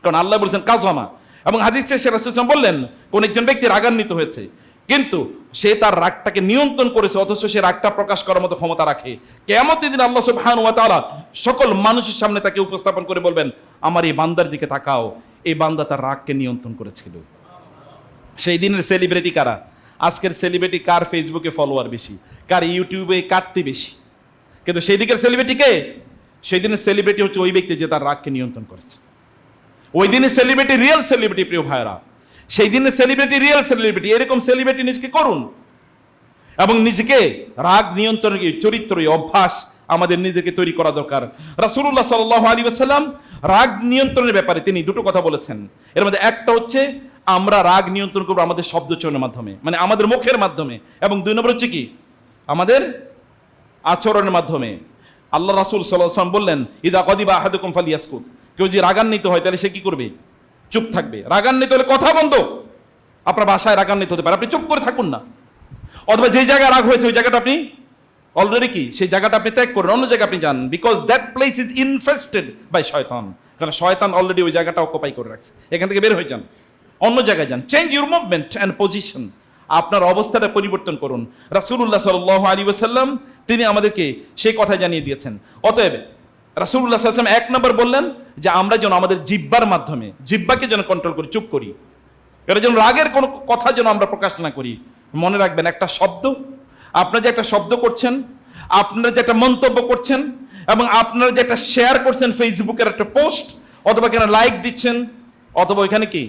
কারণ আল্লাহ বলেছেন কাজমা, এবং হাদিস শেষে রাসূলুল্লাহ সাল্লাল্লাহু আলাইহি ওয়াসাল্লাম বললেন কোন একজন ব্যক্তি রাগান্বিত হয়েছে কিন্তু সে তার রাগটাকে নিয়ন্ত্রণ করেছে, অথচ সে রাগটা প্রকাশ করার মতো ক্ষমতা রাখে, কিয়ামতের দিন আল্লাহ সুবহানাহু ওয়া তাআলা সকল মানুষের সামনে তাকে উপস্থাপন করে বলবেন আমার এই বান্দার দিকে তাকাও, এই বান্দা তার রাগকে নিয়ন্ত্রণ করেছিল। সেই দিনের সেলিব্রিটি কারা? আজকের সেলিব্রিটি কার ফেসবুকে ফলোয়ার বেশি, কার ইউটিউবে কাটতে বেশি, কিন্তু সেই দিকের সেলিব্রিটি কে? সেই দিনের সেলিব্রিটি হচ্ছে ওই ব্যক্তি যে তার রাগকে নিয়ন্ত্রণ করেছে। ওই দিনে সেলিব্রিটি রিয়েল সেলিব্রিটি, প্রিয় ভাইরা, সেই দিনে সেলিব্রিটি রিয়েল সেলিব্রিটি, এরকম সেলিব্রিটি নিজেকে করুন এবং নিজেকে রাগ নিয়ন্ত্রণের চরিত্র অভ্যাস আমাদের নিজেকে তৈরি করা দরকার। রাসূলুল্লাহ সাল্লাল্লাহু আলাইহি ওয়াসাল্লাম রাগ নিয়ন্ত্রণের ব্যাপারে তিনি দুটো কথা বলেছেন। এর মধ্যে একটা হচ্ছে আমরা রাগ নিয়ন্ত্রণ করবো আমাদের শব্দ চয়নের মাধ্যমে, মানে আমাদের মুখের মাধ্যমে, এবং 2 নম্বর হচ্ছে কি আমাদের আচরণের মাধ্যমে। আল্লাহ রাসূল সাল্লাল্লাহু আলাইহি ওয়াসাল্লাম বললেন, ইযা গাদিবা আহাদুকুম ফালিয়াসকুত, কেউ যদি রাগান্বিত হয় তাহলে সে কি করবে? চুপ থাকবে। রাগান্বিত হলে কথা বন্ধ। আপনার বাসায় রাগান্বিত হতে পারে, আপনি চুপ করে থাকুন না। অথবা যে জায়গায় রাগ হয়েছে ওই জায়গাটা আপনি অলরেডি কি সেই জায়গাটা আপনি ত্যাগ করেন, অন্য জায়গায় আপনি যান, because that place is infested by শয়তান। কারণ শয়তান অলরেডি ওই জায়গাটা অকুপাই করে রাখছে। এখান থেকে বের হয়ে যান, অন্য জায়গায় যান। Change your movement and position, আপনার অবস্থাটা পরিবর্তন করুন। রাসূলুল্লাহ সাল্লাল্লাহু আলাইহি ওয়াসাল্লাম তিনি আমাদেরকে সেই কথা জানিয়ে দিয়েছেন। অতএব রাসূলুল্লাহ সাল্লাল্লাহু আলাইহি ওয়াসাল্লাম 1 নম্বর বললেন যে আমরা যেন আমাদের জিহ্বার মাধ্যমে জিহ্বাকে যেন কন্ট্রোল করি, চুপ করি। এটা যেন রাগের কোনো কথা যেন আমরা প্রকাশ না করি। মনে রাখবেন, একটা শব্দ, আপনারা যে একটা শব্দ করছেন, আপনারা যে একটা মন্তব্য করছেন, এবং আপনারা যে একটা শেয়ার করছেন ফেসবুকের একটা পোস্ট, অথবা কেন লাইক দিচ্ছেন, অথবা ওইখানে কি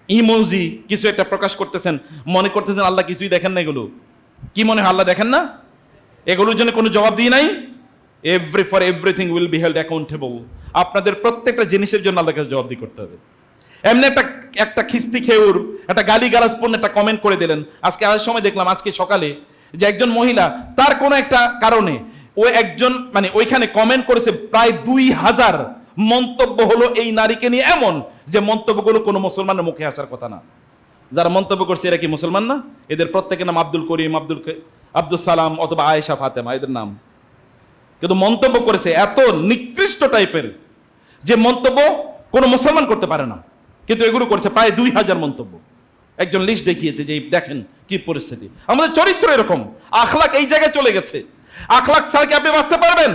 ইমোজি কিছু একটা প্রকাশ করতেছেন, মনে করতেছেন আল্লাহ কিছুই দেখেন না। এগুলো কি মনে হয় আল্লাহ দেখেন না? এগুলোর জন্য কোনো জবাব দিয়ে নাই। For everything will be held accountable. আপনাদের প্রত্যেকটা জিনিসের জন্য আল্লাহর কাছে জবাবদিহি করতে হবে। এমনি একটা খিস্তি খেউর একটা গালি গালাজপূর্ণ একটা কমেন্ট করে দিলেন। আজকে আসার সময় দেখলাম, আজকে সকালে, যে একজন মহিলা তার কোনো একটা কারণে ও একজন মানে ওইখানে কমেন্ট করেছে, প্রায় 2000 মন্তব্য হলো এই নারীকে নিয়ে, এমন যে মন্তব্যগুলো কোনো মুসলমানের মুখে আসার কথা না। যারা মন্তব্য করছে এরা কি মুসলমান না? এদের প্রত্যেকের নাম আব্দুল করিম, আব্দুল সালাম অথবা আয়েশা ফাতেমা, এদের নাম। কিন্তু মন্তব্য করেছে এত নিকৃষ্ট টাইপের যে মন্তব্য কোনো মুসলমান করতে পারে না, কিন্তু এগুলো করেছে প্রায় 2000 মন্তব্য। একজন লিস্ট দেখিয়েছে যে দেখেন কি পরিস্থিতি। আমাদের চরিত্র এরকম, আখলাক এই জায়গায় চলে গেছে। আখলাক ছাড়া কি আপনি বাঁচতে পারবেন?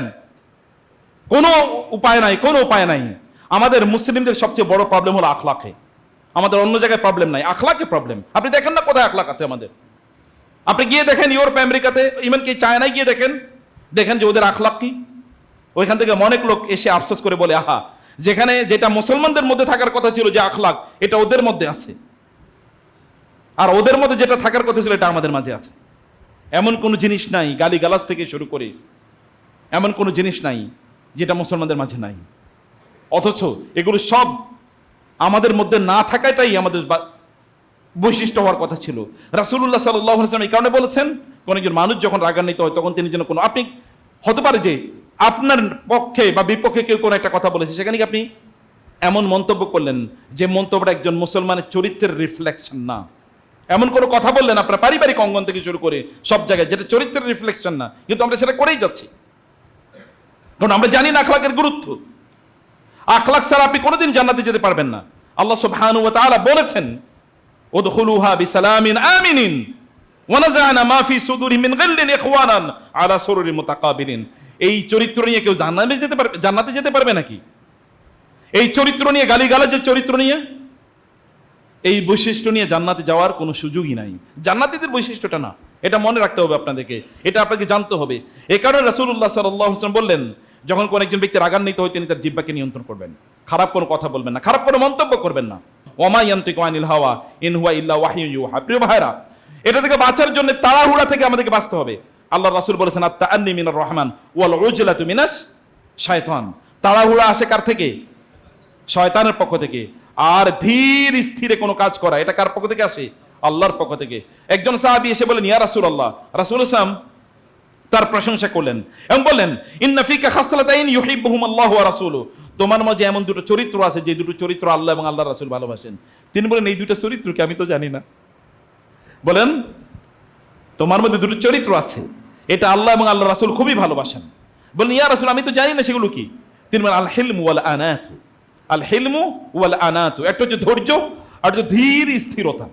কোনো উপায় নাই, কোনো উপায় নাই। আমাদের মুসলিমদের সবচেয়ে বড় প্রবলেম হলো আখলাকে। আমাদের অন্য জায়গায় প্রবলেম নাই, আখলাকে প্রবলেম। আপনি দেখেন না কোথায় আখলাক আছে আমাদের? আপনি গিয়ে দেখেন ইউরোপ আমেরিকাতে, ইভেন কি চায়নায় গিয়ে দেখেন যে ওদের আখলাক কি। ওইখান থেকে অনেক লোক এসে আফসোস করে বলে, আহা, যেখানে যেটা মুসলমানদের মধ্যে থাকার কথা ছিল যে আখলাক, এটা ওদের মধ্যে আছে, আর ওদের মধ্যে যেটা থাকার কথা ছিল এটা আমাদের মাঝে আছে। এমন কোনো জিনিস নাই, গালিগালাজ থেকে শুরু করে এমন কোনো জিনিস নাই যেটা মুসলমানদের মাঝে নাই। অথচ এগুলো সব আমাদের মধ্যে না থাকাটাই আমাদের বৈশিষ্ট্য হওয়ার কথা ছিল। রাসূলুল্লাহ সাল্লাল্লাহু আলাইহি ওয়াসাল্লাম এই কারণে বলেছেন, কোন একজন মানুষ যখন রাগান্বিত হয় তখন তিনি যেন কোনো, আপনি হতে পারে যে আপনার পক্ষে বা বিপক্ষে কেউ কোনো একটা কথা বলেছে, সেখানে কি আপনি এমন মন্তব্য করলেন যে মন্তব্যটা একজন মুসলমানের চরিত্রের রিফ্লেকশন না। এমন কোনো কথা বললেন আপনার পারিবারিক অঙ্গন থেকে শুরু করে সব জায়গায়, যেটা চরিত্রের রিফ্লেকশন না, কিন্তু আমরা সেটা করেই যাচ্ছি, কারণ আমরা জানি না আখলাকের গুরুত্ব। আখলাক ছাড়া আপনি কোনোদিন জান্নাতে যেতে পারবেন না। আল্লাহ সুবহানাহু ওয়া তাআলা বলেছেন, উদখুলুহা বিসালামিন আমিনিন ওয়া নাযা'না মা ফি সুদুরিহিম মিন গিল্লিন ইখওয়ানান আলা সুরুরিন মুতাকাবিলিন। এই চরিত্র নিয়ে কেউ জান্নাতে যেতে পারবে নাকি? এই চরিত্র নিয়ে, গালিগালাজের চরিত্র নিয়ে, এই বৈশিষ্ট্য নিয়ে জান্নাতে যাওয়ার কোনো সুযোগই নাই। জান্নাতীদের বৈশিষ্ট্যটা না, এটা মনে রাখতে হবে আপনাদেরকে, এটা আপনাকে জানতে হবে। এই কারণে রাসূলুল্লাহ সাল্লাল্লাহু আলাইহি ওয়াসাল্লাম বললেন, যখন কোন একজন ব্যক্তি রাগান্বিত হয় তিনি তার জিহ্বাকে নিয়ন্ত্রণ করবেন, খারাপ কোনো কথা বলবেন না, খারাপ কোনো মন্তব্য করবেন না। ওয়া মা ইয়ানতিকু আনিল হাওয়া ইন হুয়া ইল্লা ওয়াহয়ুন ইউহা। প্রিয় ভাইরা, এটা থেকে বাঁচার জন্য তাড়াহুড়া থেকে আমাদেরকে বাঁচতে হবে। আল্লাহ রাসূল বলেছেন, আত-তাআন্নী মিনার রহমান ওয়াল উজলাতু মিনাশ শায়তান। তাড়াহুড়া আসে কার থেকে? শয়তানের পক্ষ থেকে। আর ধীর স্থিরে কোনো কাজ করা, এটা কার পক্ষ থেকে আসে? আল্লাহর পক্ষ থেকে। একজন সাহাবী এসে বলেন, ইয়া রাসূলুল্লাহ, রাসূল সাল্লাল্লাহু আলাইহি ওয়াসাল্লাম তার প্রশংসা করলেন এবং বললেন, ইন্না ফিকা খাসলাতাইন ইউহিব্বুহুমুল্লাহু ওয়া রাসূলুহু। তোমার মাঝে এমন দুটো চরিত্র আছে যে দুটো চরিত্র আল্লাহ এবং আল্লাহর রাসূল ভালোবাসেন। তিনি বলেন, এই দুটো চরিত্র কি? আমি তো জানি না। বলেন, তোমার মধ্যে দুটো চরিত্র আছে, এটা আল্লাহ এবং আল্লাহর রাসূল খুবই ভালোবাসেন। বলেন, ইয়া রাসূল, আমি তো জানি না সেগুলো কি। তিনি বলেন, আল হিলমু ওয়াল আনাতু। আল হিলমু ওয়াল আনাতু, একটা হচ্ছে ধৈর্য আর হচ্ছে ধীর স্থিরতা।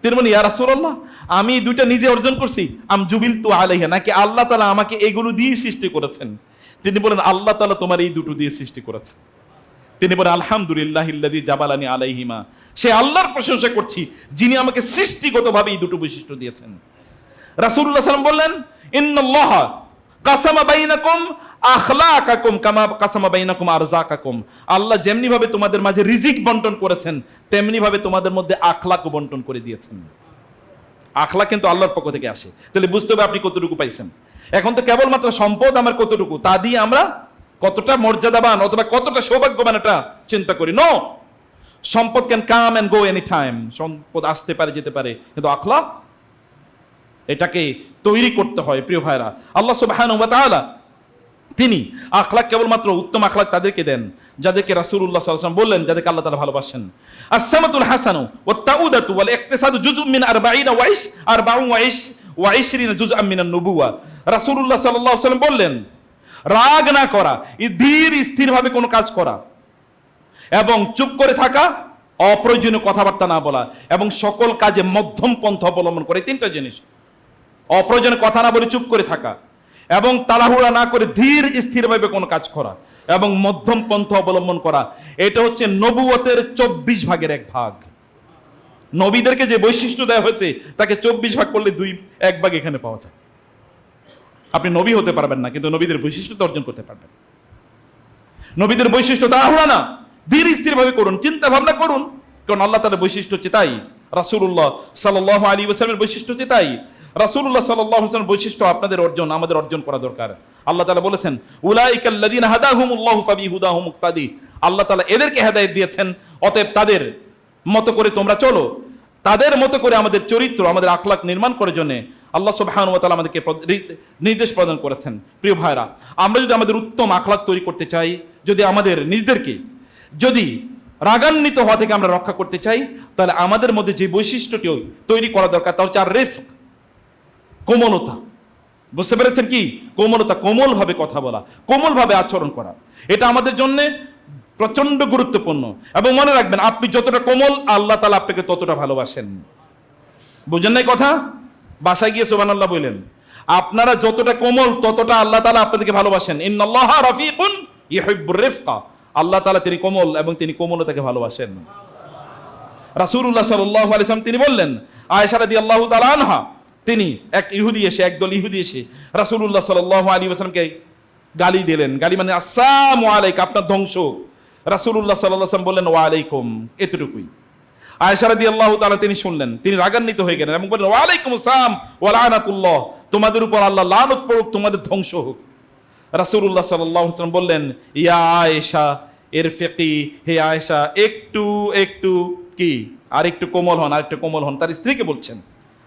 তিনি বলেন, ইয়া রাসূলুল্লাহ, আমি দুইটা নিজে অর্জন করছি, আম জুবিলতু আলাইহা, নাকি আল্লাহ তাআলা আমাকে এগুলো দিয়ে সৃষ্টি করেছেন? তিনি বলেন, আল্লাহ তাআলা তোমার এই দুটো দিয়ে সৃষ্টি করেছেন। তিনি বলেন, আলহামদুলিল্লাহিল্লাযী জাবালানি আলাইহিমা। সে আল্লাহর প্রশংসা করছি যিনি আমাকে সৃষ্টিগতভাবে এই দুটো বৈশিষ্ট্য দিয়েছেন। রাসূলুল্লাহ সাল্লাল্লাহু আলাইহি ওয়াসাল্লাম বললেন, ইন্নাল্লাহা কাসামা বাইনাকুম আখলাকাকুম কামা কাসামা বাইনাকুম আরযাকাকুম, আল্লাহ যেমনি ভাবে তোমাদের মাঝে রিজিক বন্টন করেছেন তেমনি ভাবে তোমাদের মধ্যে আখলাকও বন্টন করে দিয়েছেন। আখলাক কিন্তু আল্লাহর পক্ষ থেকে আসে। তাহলে বুঝতে হবে আপনি কতটুকু পাইছেন। এখন তো কেবলমাত্র সম্পদ আমার কতটুকু তা দিয়ে আমরা কতটা মর্যাদাবান অথবা কতটা সৌভাগ্যবান এটা চিন্তা করি। নো, সম্পদ can come and go any time, সম্পদ আসতে পারে যেতে পারে, কিন্তু আখলাক এটাকে তৈরি করতে হয়। প্রিয় ভাইরা, আল্লাহ সুবহানাহু ওয়া তাআলা তিনি আখলাক কেবলমাত্র উত্তম আখলাক তাদেরকে দেন যাদেরকে রাসূলুল্লাহ সাল্লাল্লাহু আলাইহি ওয়াসাল্লাম বললেন যাদেরকে আল্লাহ তাআলা ভালোবাসেন। আস-সামাতুল হাসানু ওয়াত তাউদাতু ওয়াল ইকতিসাদু জুজউম মিন 24 জুজআম মিনান নুবুওয়া। রাসূলুল্লাহ সাল্লাল্লাহু আলাইহি ওয়াসাল্লাম বললেন, রাগ না করা, ধীর স্থিরভাবে কোনো কাজ করা এবং চুপ করে থাকা, অপ্রয়োজনীয় কথাবার্তা না বলা এবং সকল কাজে মধ্যম পন্থা অবলম্বন করে। তিনটা জিনিস, অপ্রয়োজনীয় কথা না বলে চুপ করে থাকা এবং তাড়াহুড়া না করে ধীর স্থিরভাবে কোনো কাজ করা এবং মধ্যম পন্থা অবলম্বন করা। এটা হচ্ছে নবুয়তের 24 ভাগের 1 ভাগ। নবীদেরকে যে বৈশিষ্ট্য দেওয়া হয়েছে তাকে 24 ভাগ করলে 1 ভাগ এখানে পাওয়া যায়। আপনি নবী হতে পারবেন না, কিন্তু নবীদের বৈশিষ্ট্য অর্জন করতে পারবেন। নবীদের বৈশিষ্ট্য তাড়াহুড়া না, ধীর স্থিরভাবে করুন, চিন্তা ভাবনা করুন, কারণ আল্লাহ তাআলার বৈশিষ্ট্য হচ্ছে তাই। রাসূলুল্লাহ সাল্লাল্লাহু আলাইহি ওয়াসাল্লামের বৈশিষ্ট্য হচ্ছে তাই। রাসূলুল্লাহ সাল্লাল্লাহু আলাইহি ওয়াসাল্লামের বৈশিষ্ট্য আপনাদের অর্জন, আমাদের অর্জন করা দরকার। আল্লাহ তাআলা বলেছেন, উলাইকাল্লাযীনা হাদাহুমুল্লাহু ফাবিহুদাহুম মুক্তাদি। আল্লাহ তাআলা এদেরকে হেদায়েত দিয়েছেন, অতএব তাদের মতো করে তোমরা চলো। তাদের মতো করে আমাদের চরিত্র, আমাদের আখলাক নির্মাণ করার জন্য আল্লাহ সুবহানাহু ওয়া তাআলা আমাদেরকে নির্দেশ প্রদান করেছেন। প্রিয় ভাইরা, আমরা যদি আমাদের উত্তম আখলাক তৈরি করতে চাই, যদি আমাদের নিজেদেরকে যদি রাগান্বিত হওয়া থেকে আমরা রক্ষা করতে চাই, তাহলে আমাদের মধ্যে যে বৈশিষ্ট্যটি তৈরি করা দরকার তা হচ্ছে আর রিফক, কোমলতা। বুঝতে পেরেছেন কি? কোমলতা, কোমলভাবে কথা বলা, কোমলভাবে আচরণ করা, এটা আমাদের জন্য প্রচন্ড গুরুত্বপূর্ণ। এবং মনে রাখবেন, আপনি যতটা কোমল আল্লাহ তাআলা আপনাকে ততটা ভালোবাসেন। বুঝেন নাই কথা? বাসায় গিয়ে সুবহানাল্লাহ বলেন, আপনারা যতটা কোমল ততটা আল্লাহ তাআলা আপনাদেরকে ভালোবাসেন। ইন্নাল্লাহা রাফিকুন ইউহিব্বুর রিফকা। আল্লাহ তাআলা তিনি কোমল এবং তিনি কোমলতাকে ভালোবাসেন। রাসূলুল্লাহ সাল্লাল্লাহু আলাইহি ওয়াসাল্লাম তিনি বললেন, আয়েশা রাদিয়াল্লাহু তাআলা আনহা, তিনি একদল ইহুদি এসে রাসূলুল্লাহ সাল্লাল্লাহু আলাইহি ওয়াসাল্লামকে গালি দিলেন। গালি মানে আসসালামু আলাইকা, আপনার ধ্বংস। রাসূলুল্লাহ সাল্লাল্লাহু আলাইহি ওয়াসাল্লাম বললেন ওয়া আলাইকুম, এতটুকুই। আয়েশা রাদিয়াল্লাহু তাআলা তিনি শুনলেন, তিনি রাগান্বিত হয়ে গেলেন এবং বললেন ওয়া আলাইকুম আসসালাম ওয়া লানাতুল্লাহ, তোমাদের উপর আল্লাহ লানত পড়ুক, তোমাদের ধ্বংস হোক। রাসূলুল্লাহ সাল্লাল্লাহু আলাইহি ওয়াসাল্লাম বললেন, ইয়া আয়েশা ইরফিকি, হে আয়েশা একটু একটু কি আর একটু কোমল হন, আর একটু কোমল হন। তার স্ত্রীকে বলছেন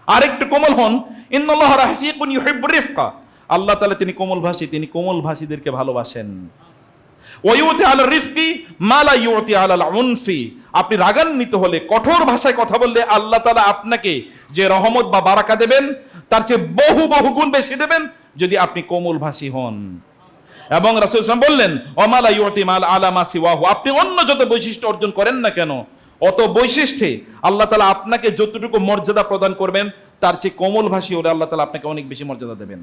আর একটু কোমল হন। ইন্নাল্লাহা রাফিকুন ইউহিব্বুর রিফকা। আল্লাহ তাআলা তিনি কোমলভাষী, তিনি কোমলভাষীদেরকে ভালোবাসেন। ওয়ায়ুতি আলা রিফকি মা লা ইউতি আলাল উনফি। আপনি রাগান্বিত হলে, কঠোর ভাষায় কথা বললে আল্লাহ তাআলা আপনাকে যে রহমত বা বারাকা দেবেন তার চেয়ে বহু বহু গুণ বেশি দেবেন যদি আপনি কোমলভাষী হন। এবং রাসূল সাল্লাল্লাহু আলাইহি ওয়াসাল্লাম বললেন, ওয়া লা ইউতি মাল আলা মা সিওয়াহু। আপনি অন্য যত বৈশিষ্ট্য অর্জন করেন না কেন, অত বৈশিষ্ট্যে আল্লাহ তাআলা আপনাকে যতটুকু মর্যাদা প্রদান করবেন তার চেয়ে কোমলভাষী হলে আল্লাহ তাআলা আপনাকে অনেক বেশি মর্যাদা দেবেন।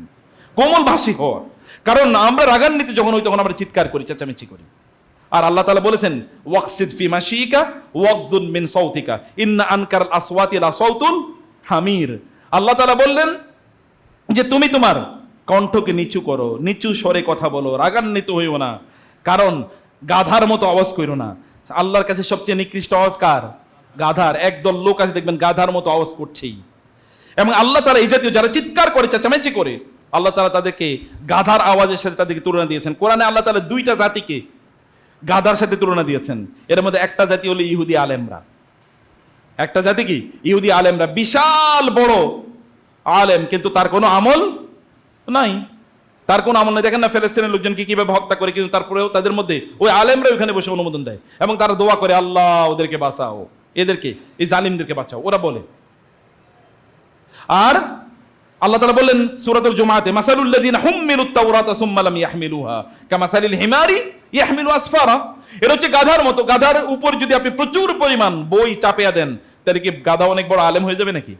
কোমলভাষী হওয়া, কারণ আমরা রাগান্বিত যখন হই তখন আমরা চিৎকার করি, চেঁচামেচি করি। আর আল্লাহ তাআলা বলেছেন, ওয়াকসিদ ফি মাশিকা ওয়াগদুন মিন সাউতিকা ইন্না আনকারাল আসওয়াতি লা সাউতুল হামির। আল্লাহ তাআলা বললেন যে তুমি তোমার কণ্ঠকে নিচু করো, নিচু স্বরে কথা বলো, রাগান্বিত হইও না, কারণ গাধার মতো আওয়াজ করো না। আল্লাহর কাছে সবচেয়ে নিকৃষ্ট আওয়াজ কার? গাধার। একদল লোক আছে দেখবেন গাধার মতো আওয়াজ করছেই। এবং আল্লাহ তাআলা এই জাতীয় যারা চিৎকার করে, চেঁচামেচি করে, আল্লাহ তাআলা তাদেরকে গাধার আওয়াজের সাথে তাদেরকে তুলনা দিয়েছেন। কোরআনে আল্লাহ তাআলা 2টা জাতিকে গাধার সাথে তুলনা দিয়েছেন। এর মধ্যে একটা জাতি হলো ইহুদি আলেমরা। একটা জাতি কি? ইহুদি আলেমরা। বিশাল বড় আলেম, কিন্তু তার কোনো আমল নাই, তার কোনো আমল নাই। দেখেন না ফিলিস্তিনের লোকজনকে কিভাবে হত্যা করে, কিন্তু তারপরেও তাদের মধ্যে ওই আলেমরা ওখানে বসে অনুমোদন দেয় এবং তারা দোয়া করে, আল্লাহ ওদেরকে বাঁচাও, এদেরকে, এই জালিমদেরকে বাঁচাও, ওরা বলে। আর আল্লাহ তাআলা বললেন সূরাতুল জুমাতে, মাসালুল লাযিনা হুম্মিলুত তাওরাতা সুম্মা লাম ইয়াহমিলুহা কামাসালিল হিমারি ইয়াহমিলু আসফারা। এর হচ্ছে গাধার মতো। গাধার উপর যদি আপনি প্রচুর পরিমাণ বই চাপিয়ে দেন, তাহলে কি গাধা অনেক বড় আলেম হয়ে যাবে নাকি?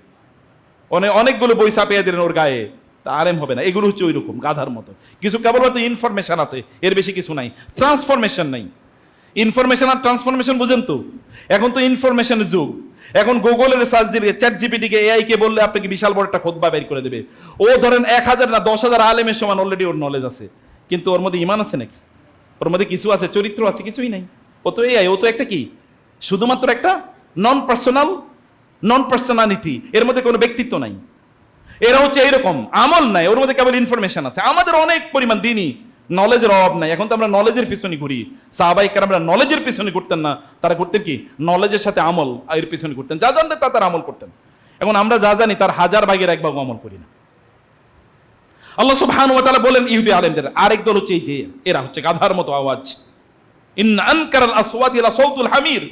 অনেকগুলো বই চাপিয়ে দিলেন ওর গায়ে, তা আলেম হবে না। এগুলো হচ্ছে ওই রকম গাধার মতো। কিছু কেবলমাত্র ইনফরমেশন আছে, এর বেশি কিছু নাই, ট্রান্সফরমেশন নাই। ইনফরমেশন আর ট্রান্সফরমেশন বুঝেন তো? এখন তো ইনফরমেশনের যুগ। এখন গুগলের সার্চ দিলে, চ্যাট জিপিটিকে, এআই কে বললে আপনাকে বিশাল বড় একটা খুতবা বের করে দেবে। ও ধরেন 1000 না 10,000 আলেমের সমান অলরেডি ওর নলেজ আছে। কিন্তু ওর মধ্যে ইমান আছে নাকি? ওর মধ্যে কিছু আছে, চরিত্র আছে? কিছুই নাই। ও তো ও তো একটা কি, শুধুমাত্র একটা নন পার্সোনালিটি, এর মধ্যে কোনো ব্যক্তিত্ব নাই। এরা হচ্ছে এইরকম, আমল নাই, ওর মধ্যে কেবল ইনফরমেশন আছে। আমাদের অনেক পরিমাণ দিনই নলেজের অভাব নাই, এখন তো আমরা নলেজের পিছনে ঘুরি। সাহাবায়ে কেরামরা নলেজের পিছনে ঘুরতেন না, তারা করতেন কি, নলেজের সাথে আমল এর পিছনে ঘুরতেন। যা জানতেন তা তারা আমল করতেন। এখন আমরা যা জানি তার 1000 ভাগের 1 ভাগ আমল করি না। আল্লাহ সুবহানাহু ওয়া তাআলা বলেন ইহুদি আলেমদের আরেক দল হচ্ছে এই যে এরা হচ্ছে গাধার মতো আওয়াজ। ইন্না আনকারাল আসওয়াতি লা সাউতুল হামির,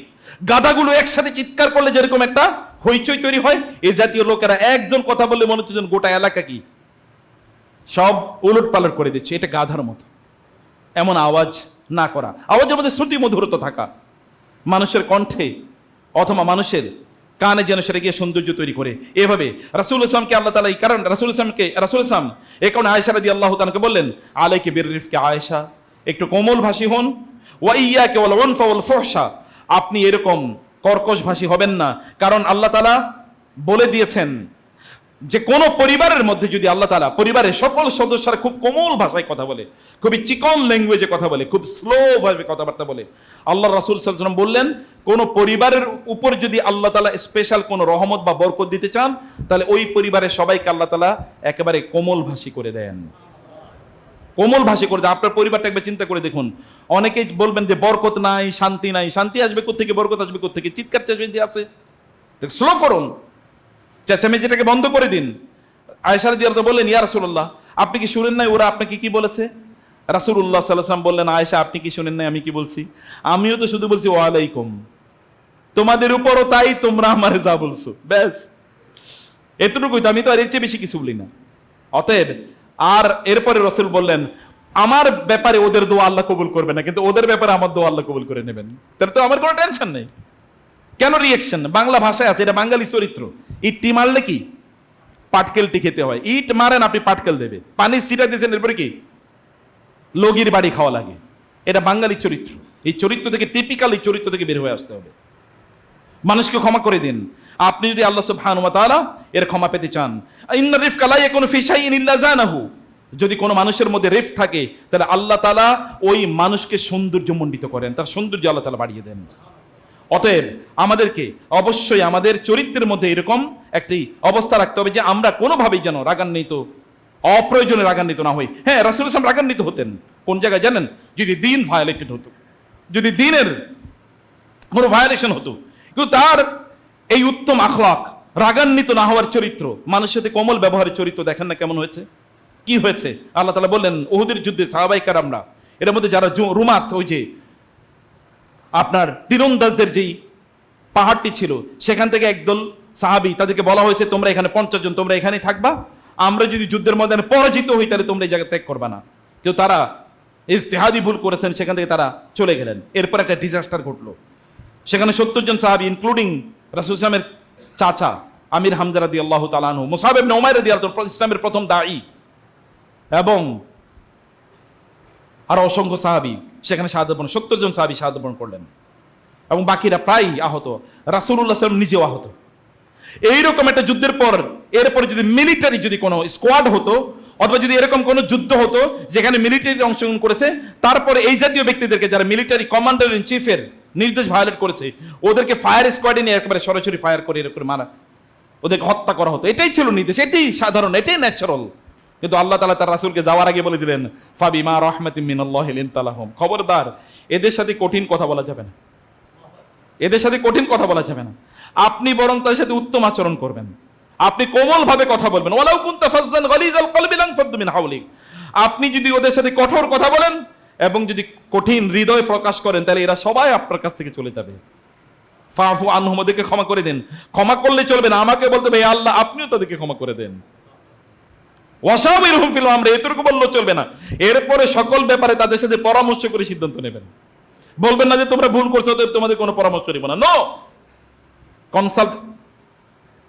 গাধাগুলো একসাথে চিৎকার করলে যেরকম একটা হইচই তৈরি হয়, এই জাতীয় লোকেরা একজন কথা বললে মনে হচ্ছে যেন গোটা এলাকা কি সব উলট পালট করে দিচ্ছে। এটা গাধার মতো। এমন আওয়াজ না করা, আওয়াজের মধ্যে শ্রুতি মধুরতা থাকা, মানুষের কণ্ঠে অথবা মানুষের কানে যেন সেটা গিয়ে সৌন্দর্য তৈরি করে। এভাবে রাসূল ইসলামকে আল্লাহ তাআলা এই কারণ রাসূল ইসলাম এই কারণে আয়েশা রাদিয়াল্লাহু তাআলাকে বললেন, আলাইকি বিররিফকি আয়েশা, একটু কোমল ভাষী হন। ওয়া ইয়াকা ওয়াল উনফা ওয়াল ফুহশা, আপনি এরকম কর্কশ ভাষী হবেন না। কারণ আল্লাহ তাআলা বলে দিয়েছেন যে কোন পরিবারের মধ্যে যদি আল্লাহ তাআলা পরিবারের সকল সদস্যরা খুব কোমল ভাষায় কথা বলে, খুবই চিকন ল্যাঙ্গুয়েজে কথা বলে, খুব স্লো ভাবে কথাবার্তা বলে, আল্লাহ রাসূল সাল্লাল্লাহু আলাইহি ওয়াসাল্লাম বললেন কোন পরিবারের উপর যদি আল্লাহ তাআলা স্পেশাল কোন রহমত বা বরকত দিতে চান, তাহলে ওই পরিবারের সবাইকে আল্লাহ তাআলা একেবারে কোমল ভাষী করে দেন। কোমল ভাষী করে দেন। আপনার পরিবারটা একবার চিন্তা করে দেখুন। অনেকেই বলবেন যে বরকত নাই, শান্তি নাই। শান্তি আসবে কোত্থেকে, বরকত আসবে কোত্থেকে? চিৎকার চেঁচামেচি আছে, স্লো করুন, চেঁচামেচিটাকে বন্ধ করে দিন। আয়েশা রাদিয়াল্লাহু বললেন, ইয়া রাসূলুল্লাহ, আপনি কি শুনেন নাই ওরা আপনাকে কি বলেছে? রাসূলুল্লাহ সাল্লাল্লাহু আলাইহি ওয়াসাল্লাম বললেন, আয়েশা আপনি কি শুনেন নাই আমি কি বলছি? আমিও তো শুধু বলছি ওয়া আলাইকুম, তোমাদের উপরও তাই, তোমরা আমারে যা বলছো ব্যাস, এতটুকুই তো, আমি তো আর এর চেয়ে বেশি কিছু বলি না। অতএব আর এরপরে রাসূল বললেন, আমার ব্যাপারে ওদের দোয়া আল্লাহ কবুল করবে না, কিন্তু ওদের ব্যাপারে আমার দোয়া আল্লাহ কবুল করে নেবেন। তাহলে তো আমার কোনো টেনশন নেই। কেন রিঅ্যাকশন? বাংলা ভাষায় আছে, এটা বাঙালি চরিত্র। ইটটি মারলে কি পাটকেলটি খেতে হয়। ইট মারেন আপনি, পাটকেল দেবে। পানি ছিটা দিয়েছেন, এরপরে কি লগির বাড়ি খাওয়া লাগে। এটা বাঙালি চরিত্র। এই চরিত্র থেকে, টিপিক্যাল এই চরিত্র থেকে বের হয়ে আসতে হবে। মানুষকে ক্ষমা করে দিন। আপনি যদি আল্লাহ সুবহানাহু ওয়া তাআলা এর ক্ষমা পেতে চান, ইন্না রিফকা লা ইয়াকুনু ফি শাইইন ইল্লা জানাহু, যদি কোনো মানুষের মধ্যে রিফ থাকে তাহলে আল্লাহ তাআলা ওই মানুষকে সৌন্দর্যমণ্ডিত করেন, তার সৌন্দর্য আল্লাহ তাআলা বাড়িয়ে দেন। অতএব আমাদেরকে অবশ্যই আমাদের চরিত্রের মধ্যে এরকম একটি অবস্থা রাখতে হবে যে আমরা কোনোভাবেই যেন রাগান্বিত, অপ্রয়োজনে রাগান্বিত না হই। হ্যাঁ, রাসূল সাল্লাল্লাহু আলাইহি ওয়াসাল্লাম রাগান্বিত হতেন কোন জায়গায় জানেন? যদি দিন ভায়োলেটেড হতো, যদি দিনের কোনো ভায়োলেশন হতো। কিন্তু তার এই উত্তম আখলাক, রাগান্বিত না হওয়ার চরিত্র, মানুষের সাথে কোমল ব্যবহারের চরিত্র দেখেন না কেমন হয়েছে, কি হয়েছে? আল্লাহ তাআলা বললেন উহুদের যুদ্ধে সাহাবায়ে কেরামরা, এর মধ্যে যারা রুমাত, ওই যে আপনার তীরন্দাজদের যেই পাহাড়টি ছিল, সেখান থেকে একদল সাহাবী, তাদেরকে বলা হয়েছে তোমরা এখানে 50 জন, তোমরা এখানেই থাকবা, আমরা যদি যুদ্ধের ময়দানে পরাজিত হই তাহলে তোমরা এই জায়গা ত্যাগ করবা না। কিন্তু তারা ইজতিহাদি ভুল করেছেন, সেখান থেকে তারা চলে গেলেন। এরপর একটা ডিজাস্টার ঘটলো, সেখানে 70 জন সাহাবী ইনক্লুডিং রাসূল ইসলামের চাচা আমির হামজা রাদিয়াল্লাহু তাআলা আনহু, মুসআব ইবনে উমাইর রাদিয়াল্লাহু তাআলা, ইসলামের প্রথম দাঈ, এবং আরো অসংখ্য সাহাবী সেখানে শাহাদাত বরণ, 70 জন সাহাবী শাহাদাত বরণ করলেন, এবং বাকিরা প্রায় আহত। রাসূলুল্লাহ সাল্লাল্লাহু আলাইহি ওয়াসাল্লাম নিজেও আহত। এইরকম একটা যুদ্ধের পর, এরপরে যদি মিলিটারি যদি কোনো স্কোয়াড হতো, অথবা যদি এরকম কোনো যুদ্ধ হতো যেখানে মিলিটারি অংশগ্রহণ করেছে, তারপরে এই জাতীয় ব্যক্তিদেরকে, যারা মিলিটারি কমান্ডার ইন চিফের নির্দেশ ভায়োলেট করেছে, ওদেরকে ফায়ার স্কোয়াডে নিয়ে একেবারে সরাসরি ফায়ার করে এরকম মারা, ওদেরকে হত্যা করা হতো। এটাই ছিল নির্দেশ, এটাই সাধারণ, এটাই ন্যাচারাল। কিন্তু আল্লাহ তাআলা তার রাসূলকে যাওয়ার আগে বলে দিলেন, ফাবিমা রাহমাতিম মিনাল্লাহি লিনতা লাহুম, খবরদার এদের সাথে কঠিন কথা বলা যাবে না, এদের সাথে কঠিন কথা বলা যাবে না। আপনি বরং তাদের সাথে উত্তম আচরণ করবেন, আপনি কোমল ভাবে কথা বলবেন। ওয়ালাউ কুনতা ফাজ্জান গালিজাল কলবি লানফাদ্দু মিন হাওলিক, আপনি যদি ওদের সাথে কঠোর কথা বলেন এবং যদি কঠিন হৃদয় প্রকাশ করেন, তাহলে এরা সবাই আপনার কাছ থেকে চলে যাবে। ফাফু আনহুম, ওদেরকে ক্ষমা করে দেন। ক্ষমা করলে চলবে না, আমাকে বলতে হবে আল্লাহ আপনিও তাদেরকে ক্ষমা করে দেন। ওয়াশাবিরহুম ফিল আমর, এতটুকু বললেও চলবে না, এরপরে সকল ব্যাপারে তাদের সাথে পরামর্শ করে সিদ্ধান্ত নেবেন। বলবেন না যে তোমরা ভুল করছো, তোমাদের কোনো পরামর্শ নিব না। No, consult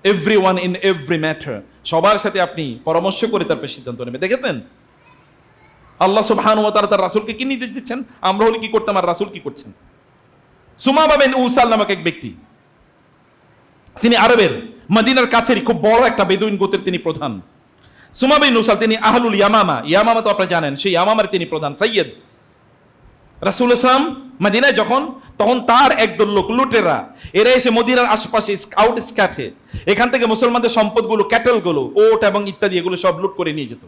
everyone in every matter, সবার সাথে আপনি পরামর্শ করে তারপর সিদ্ধান্ত নেবেন। দেখেছেন আল্লাহ সুবহানাহু ওয়া তাআলা তার রাসূলকে কি নির্দেশ দিচ্ছেন? আমরা হলে কি করতাম আর রাসূল কি করছেন? সুমামা বিন উসাল নামক এক ব্যক্তি, তিনি আরবের মদিনার কাছেরই খুব বড় একটা বেদুইন গোত্রের তিনি প্রধান। সুমা বিন উসাল তিনি আহলুল ইয়ামামা, ইয়ামামা তো আপনারা জানেন, সেই ইয়ামামার তিনি প্রধান সৈয়দ। রাসূল ইসলাম মদিনায় যখন, তখন তার একদল লোক লুটেরা, এরা এসে মদিনার আশপাশে স্কাউট স্ক্যাফে এখান থেকে মুসলমানদের সম্পদগুলো, ক্যাটেলগুলো, ওট এবং ইত্যাদি এগুলো সব লুট করে নিয়ে যেত।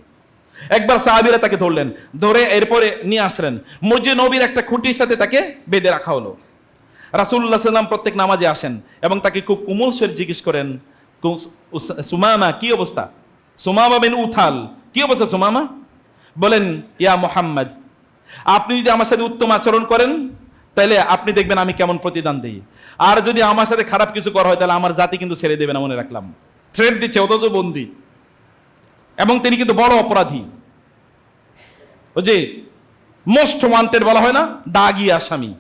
একবার সাহাবীরা তাকে ধরলেন, ধরে এরপরে নিয়ে আসলেন মসজিদ নবীর একটা খুঁটির সাথে তাকে বেঁধে রাখা হলো। রাসূলুল্লাহ সাল্লাম প্রত্যেক নামাজে আসেন এবং তাকে খুব কোমল স্বরে জিজ্ঞেস করেন, সুমামা কি অবস্থা? সুমামা বিন উথাল, কি অবস্থা সুমামা? বলেন, ইয়া মুহাম্মদ, আপনি যদি আমার সাথে উত্তম আচরণ করেন তাহলে আপনি দেখবেন আমি কেমন প্রতিদান দিই, আর যদি আমার সাথে খারাপ কিছু করা হয় তাহলে আমার জাতি কিন্তু ছেড়ে দেবে না, মনে রাখলাম। থ্রেট দিচ্ছে, অথচ বন্দী, এবং তিনি কিন্তু বড় অপরাধী, ওই যে মোস্ট ওয়ান্টেড বলা হয় না, দাগী আসামি,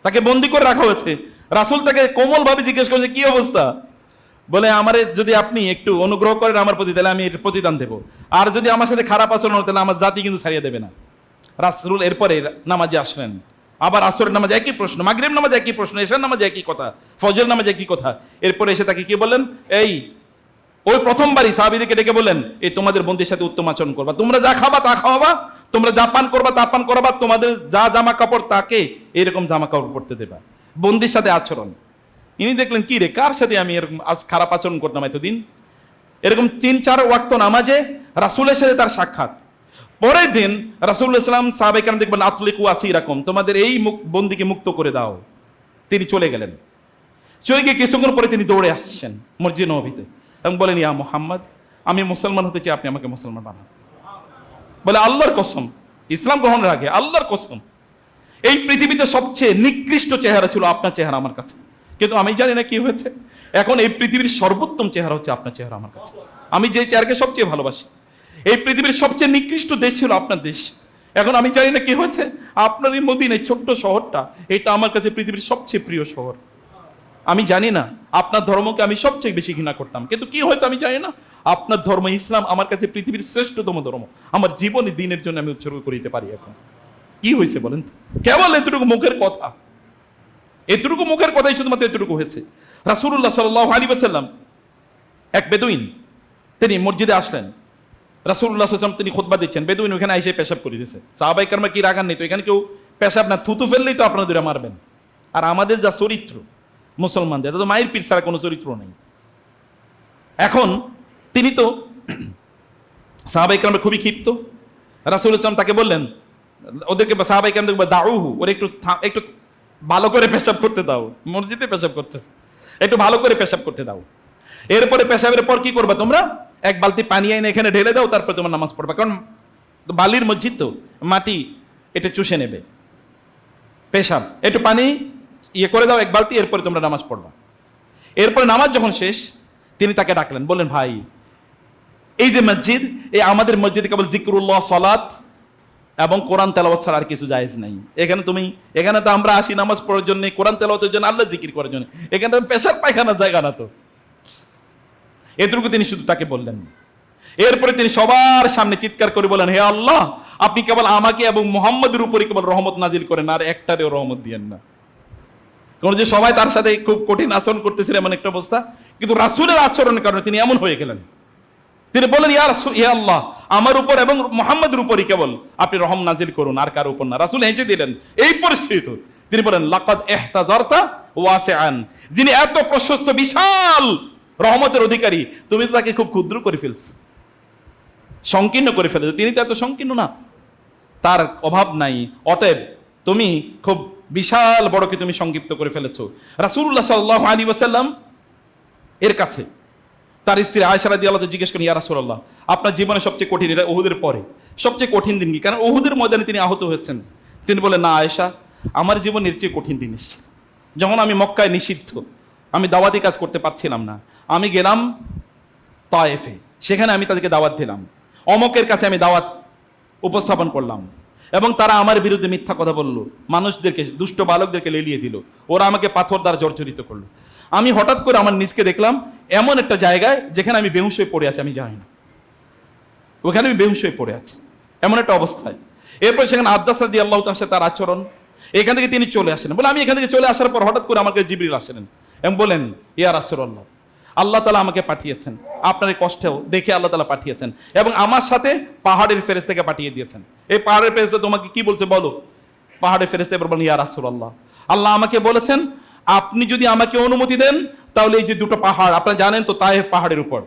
তাকে বন্দি করে রাখা হয়েছে। রাসূল তাকে কোমল ভাবে জিজ্ঞেস করেছে, কি অবস্থা? বলে, আমারে যদি আপনি একটু অনুগ্রহ করেন আমার প্রতি, তাহলে আমি এর প্রতিদান দেবো, আর যদি আমার সাথে খারাপ আচরণ হয় তাহলে আমার জাতি কিন্তু ছাড়িয়ে দেবে না। রাসূল এরপরে নামাজে আসলেন, আবার আসরের নামাজে একই প্রশ্ন, মাগরিব নামাজে একই প্রশ্ন, এশার নামাজে একই কথা, ফজর নামাজে একই কথা। এরপরে এসে তাকে কি বললেন? ওই প্রথমবারই সাহাবীদেরকে ডেকে বললেন, এই তোমাদের বন্ধুর সাথে উত্তম আচরণ করবা, তোমরা যা খাবা তা খাওয়াবা, তোমরা যা পান করবা তা পান করাবা, তোমাদের যা জামা কাপড় তাকে এরকম জামা কাপড় পরতে দেবা, বন্দির সাথে আচরণ। ইনি দেখলেন, কি রে, কার সাথে আমি এরকম খারাপ আচরণ করতাম এতদিন? এরকম 3-4 ওয়াক্ত নামাজে রাসূলের সাথে তার সাক্ষাৎ। পরের দিন রাসূলুল্লাহ সাল্লাল্লাহু আলাইহি ওয়াসাল্লাম সাহাবায়ে কেরাম দেখবেন, আতলিকু আসিরাকুম, তোমাদের এই বন্দীকে মুক্ত করে দাও। তিনি চলে গেলেন, চলে গিয়ে কিছুক্ষণ পরে তিনি দৌড়ে আসছেন মসজিদ নববীতে এবং বলেন, ইয়া মুহাম্মদ, আমি মুসলমান হতে চাই, আপনি আমাকে মুসলমান বানান। বলে, আল্লাহর কসম, ইসলাম গ্রহণের আগে আল্লাহর কসম, এই পৃথিবীতে সবচেয়ে নিকৃষ্ট চেহারা ছিল আপনার চেহারা আমার কাছে, কিন্তু আমি জানি না কি হয়েছে, এখন এই পৃথিবীর সর্বোত্তম চেহারা হচ্ছে আপনার চেহারা আমার কাছে। আমি যে চেহারাকে সবচেয়ে ভালোবাসি, এই পৃথিবীর সবচেয়ে নিকৃষ্ট দেশ ছিল আপনার দেশ, এখন আমি জানি না কি হয়েছে, আপনার এই মদিনা, এই ছোট্ট শহরটা, এটা আমার কাছে পৃথিবীর সবচেয়ে প্রিয় শহর। আমি জানি না, আপনার ধর্মকে আমি সবচেয়ে বেশি ঘৃণা করতাম, কিন্তু কি হয়েছে আমি জানি না, আপনার ধর্ম ইসলাম আমার কাছে পৃথিবীর শ্রেষ্ঠতম ধর্ম, আমার জীবনে দিনের জন্য আমি উৎসর্গ করিতে পারি। এখন কি হয়েছে বলেন তো? কেবল এতটুকু মুখের কথা, এতটুকু মুখের কথাই শুধুমাত্র এতটুকু হয়েছে। রাসূলুল্লাহ সাল্লাল্লাহু আলাইহি ওয়াসাল্লাম, এক বেদুইন, তিনি মসজিদে আসলেন, রাসূলুল্লাহ সাল্লাল্লাহু আলাইহি ওয়াসাল্লাম তিনি খুতবা দিচ্ছেন, বেদুইন ওখানে এসে পেশাব করে দিয়েছে। সাহাবায়ে কেরাম কি রাগান নেই তো, এখানে কেউ পেশাব না থুতু ফেললেই তো আপনারা দুরা মারবেন। আর আমাদের যা চরিত্র মুসলমানদের, এটা তো মায়ের পিঠ ছাড়া কোনো চরিত্র নেই। এখন তিনি তো সাহাবায়ে কেরাম খুবই ক্ষিপ্ত। রাসূলুল্লাহ সাল্লাল্লাহু তাকে বললেন, ওদেরকে সাহাবায়ে কেরাম দেখবে, দাউহু, ওর একটু ভালো করে পেশাব করতে দাও, মসজিদে পেশাব করতেছে, একটু ভালো করে পেশাব করতে দাও। এরপরে পেশাবের পর কি করবা তোমরা? এক বালতি পানি এনে এখানে ঢেলে দাও, তারপর তোমার নামাজ পড়বা, কারণ বালির মসজিদ তো, মাটি এটা চুষে নেবে। পেশাব, একটু পানি করে দাও এক বালতি, এরপরে তোমরা নামাজ পড়বা। এরপরে নামাজ যখন শেষ, তিনি তাকে ডাকলেন, বললেন, ভাই, এই যে মসজিদ, এই আমাদের মসজিদে কেবল জিকরুল্লাহ, সালাত এবং কোরআন তেলাওয়াত ছাড়া আর কিছু জায়েজ নাই। এখানে তো আমরা আসি নামাজ পড়ার জন্য, কোরআন তেলাওয়াতের জন্য, আল্লাহ জিকির করার জন্য, এখানে পেশাব পায়খানার জায়গা না তো। এটুকু তিনি শুধু তাকে বললেন। এরপরে তিনি সবার সামনে চিৎকার করে বলেন, হে আল্লাহ, আপনি কেবল আমাকে এবং মুহাম্মদের উপরে কেবল রহমত নাজিল করেন, আর একটারেও রহমত দিয়েন না। কারণ যে সবাই তার সাথে খুব কঠিন আচরণ করতেছিল, এমন একটা অবস্থা, কিন্তু রাসূলের আচরণের কারণে তিনি এমন হয়ে গেলেন। তিনি বলেন, ইয়া আল্লাহ, আমার উপর এবং মুহাম্মদের উপরই কেবল আপনি রহম নাজিল করুন, আর কার উপর না। রাসূল হেসে দিলেন এই পরিস্থিতি। তিনি বলেন, লাকাদ ইহতাজারতা ওয়াসিআন, যিনি এত প্রশস্ত বিশাল রহমতের অধিকারী, তুমি তো তাকে খুব ক্ষুদ্র করে ফেলছো, সংকীর্ণ করে ফেলেছো। তিনি তো এত সংকীর্ণ না, তার অভাব নাই, অতএব তুমি খুব বিশাল বড়কে তুমি সংক্ষিপ্ত করে ফেলেছো। রাসূলুল্লাহ সাল্লাল্লাহু আলাইহি ওয়াসাল্লাম এর কাছে তার স্ত্রী আয়েশা রাদিয়াল্লাহু তাআলা জিজ্ঞেস করেন, ইয়া রাসূলুল্লাহ, আপনার জীবনে সবচেয়ে কঠিন, এটা উহুদের পরে সবচেয়ে কঠিন দিন কি? কারণ উহুদের ময়দানে তিনি আহত হয়েছেন। তিনি বলেন, না আয়েশা, আমার জীবনের চেয়ে কঠিন দিন এসেছে যখন আমি মক্কায় নিষিদ্ধ, আমি দাওয়াতি কাজ করতে পারছিলাম না, আমি গেলাম তায়েফে, সেখানে আমি তাদেরকে দাওয়াত দিলাম, অমকের কাছে আমি দাওয়াত উপস্থাপন করলাম, এবং তারা আমার বিরুদ্ধে মিথ্যা কথা বলল, মানুষদেরকে, দুষ্ট বালকদেরকে লেলিয়ে দিল, ওরা আমাকে পাথর দ্বারা জর্জরিত করলো। আমি হঠাৎ করে আমার নিজকে দেখলাম এমন একটা জায়গায় যেখানে আমি বেহুশ হয়ে পড়ে আছি, আমি জানি না, ওখানে আমি বেহুশ হয়ে পড়ে আছি, এমন একটা অবস্থায়। এরপর সেখানে আব্বাস রাদিয়াল্লাহু তাআলা তার আচরণ, এখান থেকে তিনি চলে আসেন। বলে, আমি এখান থেকে চলে আসার পর হঠাৎ করে আমার কাছে জিবরিল আসলেন এবং বলেন, ইয়া রাসূলুল্লাহ, আল্লাহ তাআলা আমাকে পাঠিয়েছেন, আপনার এই কষ্টেও দেখে আল্লাহ তাআলা পাঠিয়েছেন, এবং আমার সাথে পাহাড়ের ফেরেশতাকে পাঠিয়ে দিয়েছেন। এই পাহাড়ের ফেরেশতা তোমাকে কি বলছে বলো? পাহাড়ের ফেরেশতা এবার বলেন, ইয়া রাসূলুল্লাহ, আল্লাহ আমাকে বলেছেন আপনি যদি আমাকে অনুমতি দেন তাহলে এই যে দুটো পাহাড়, আপনারা জানেন তো তায়েফ পাহাড়ের উপর,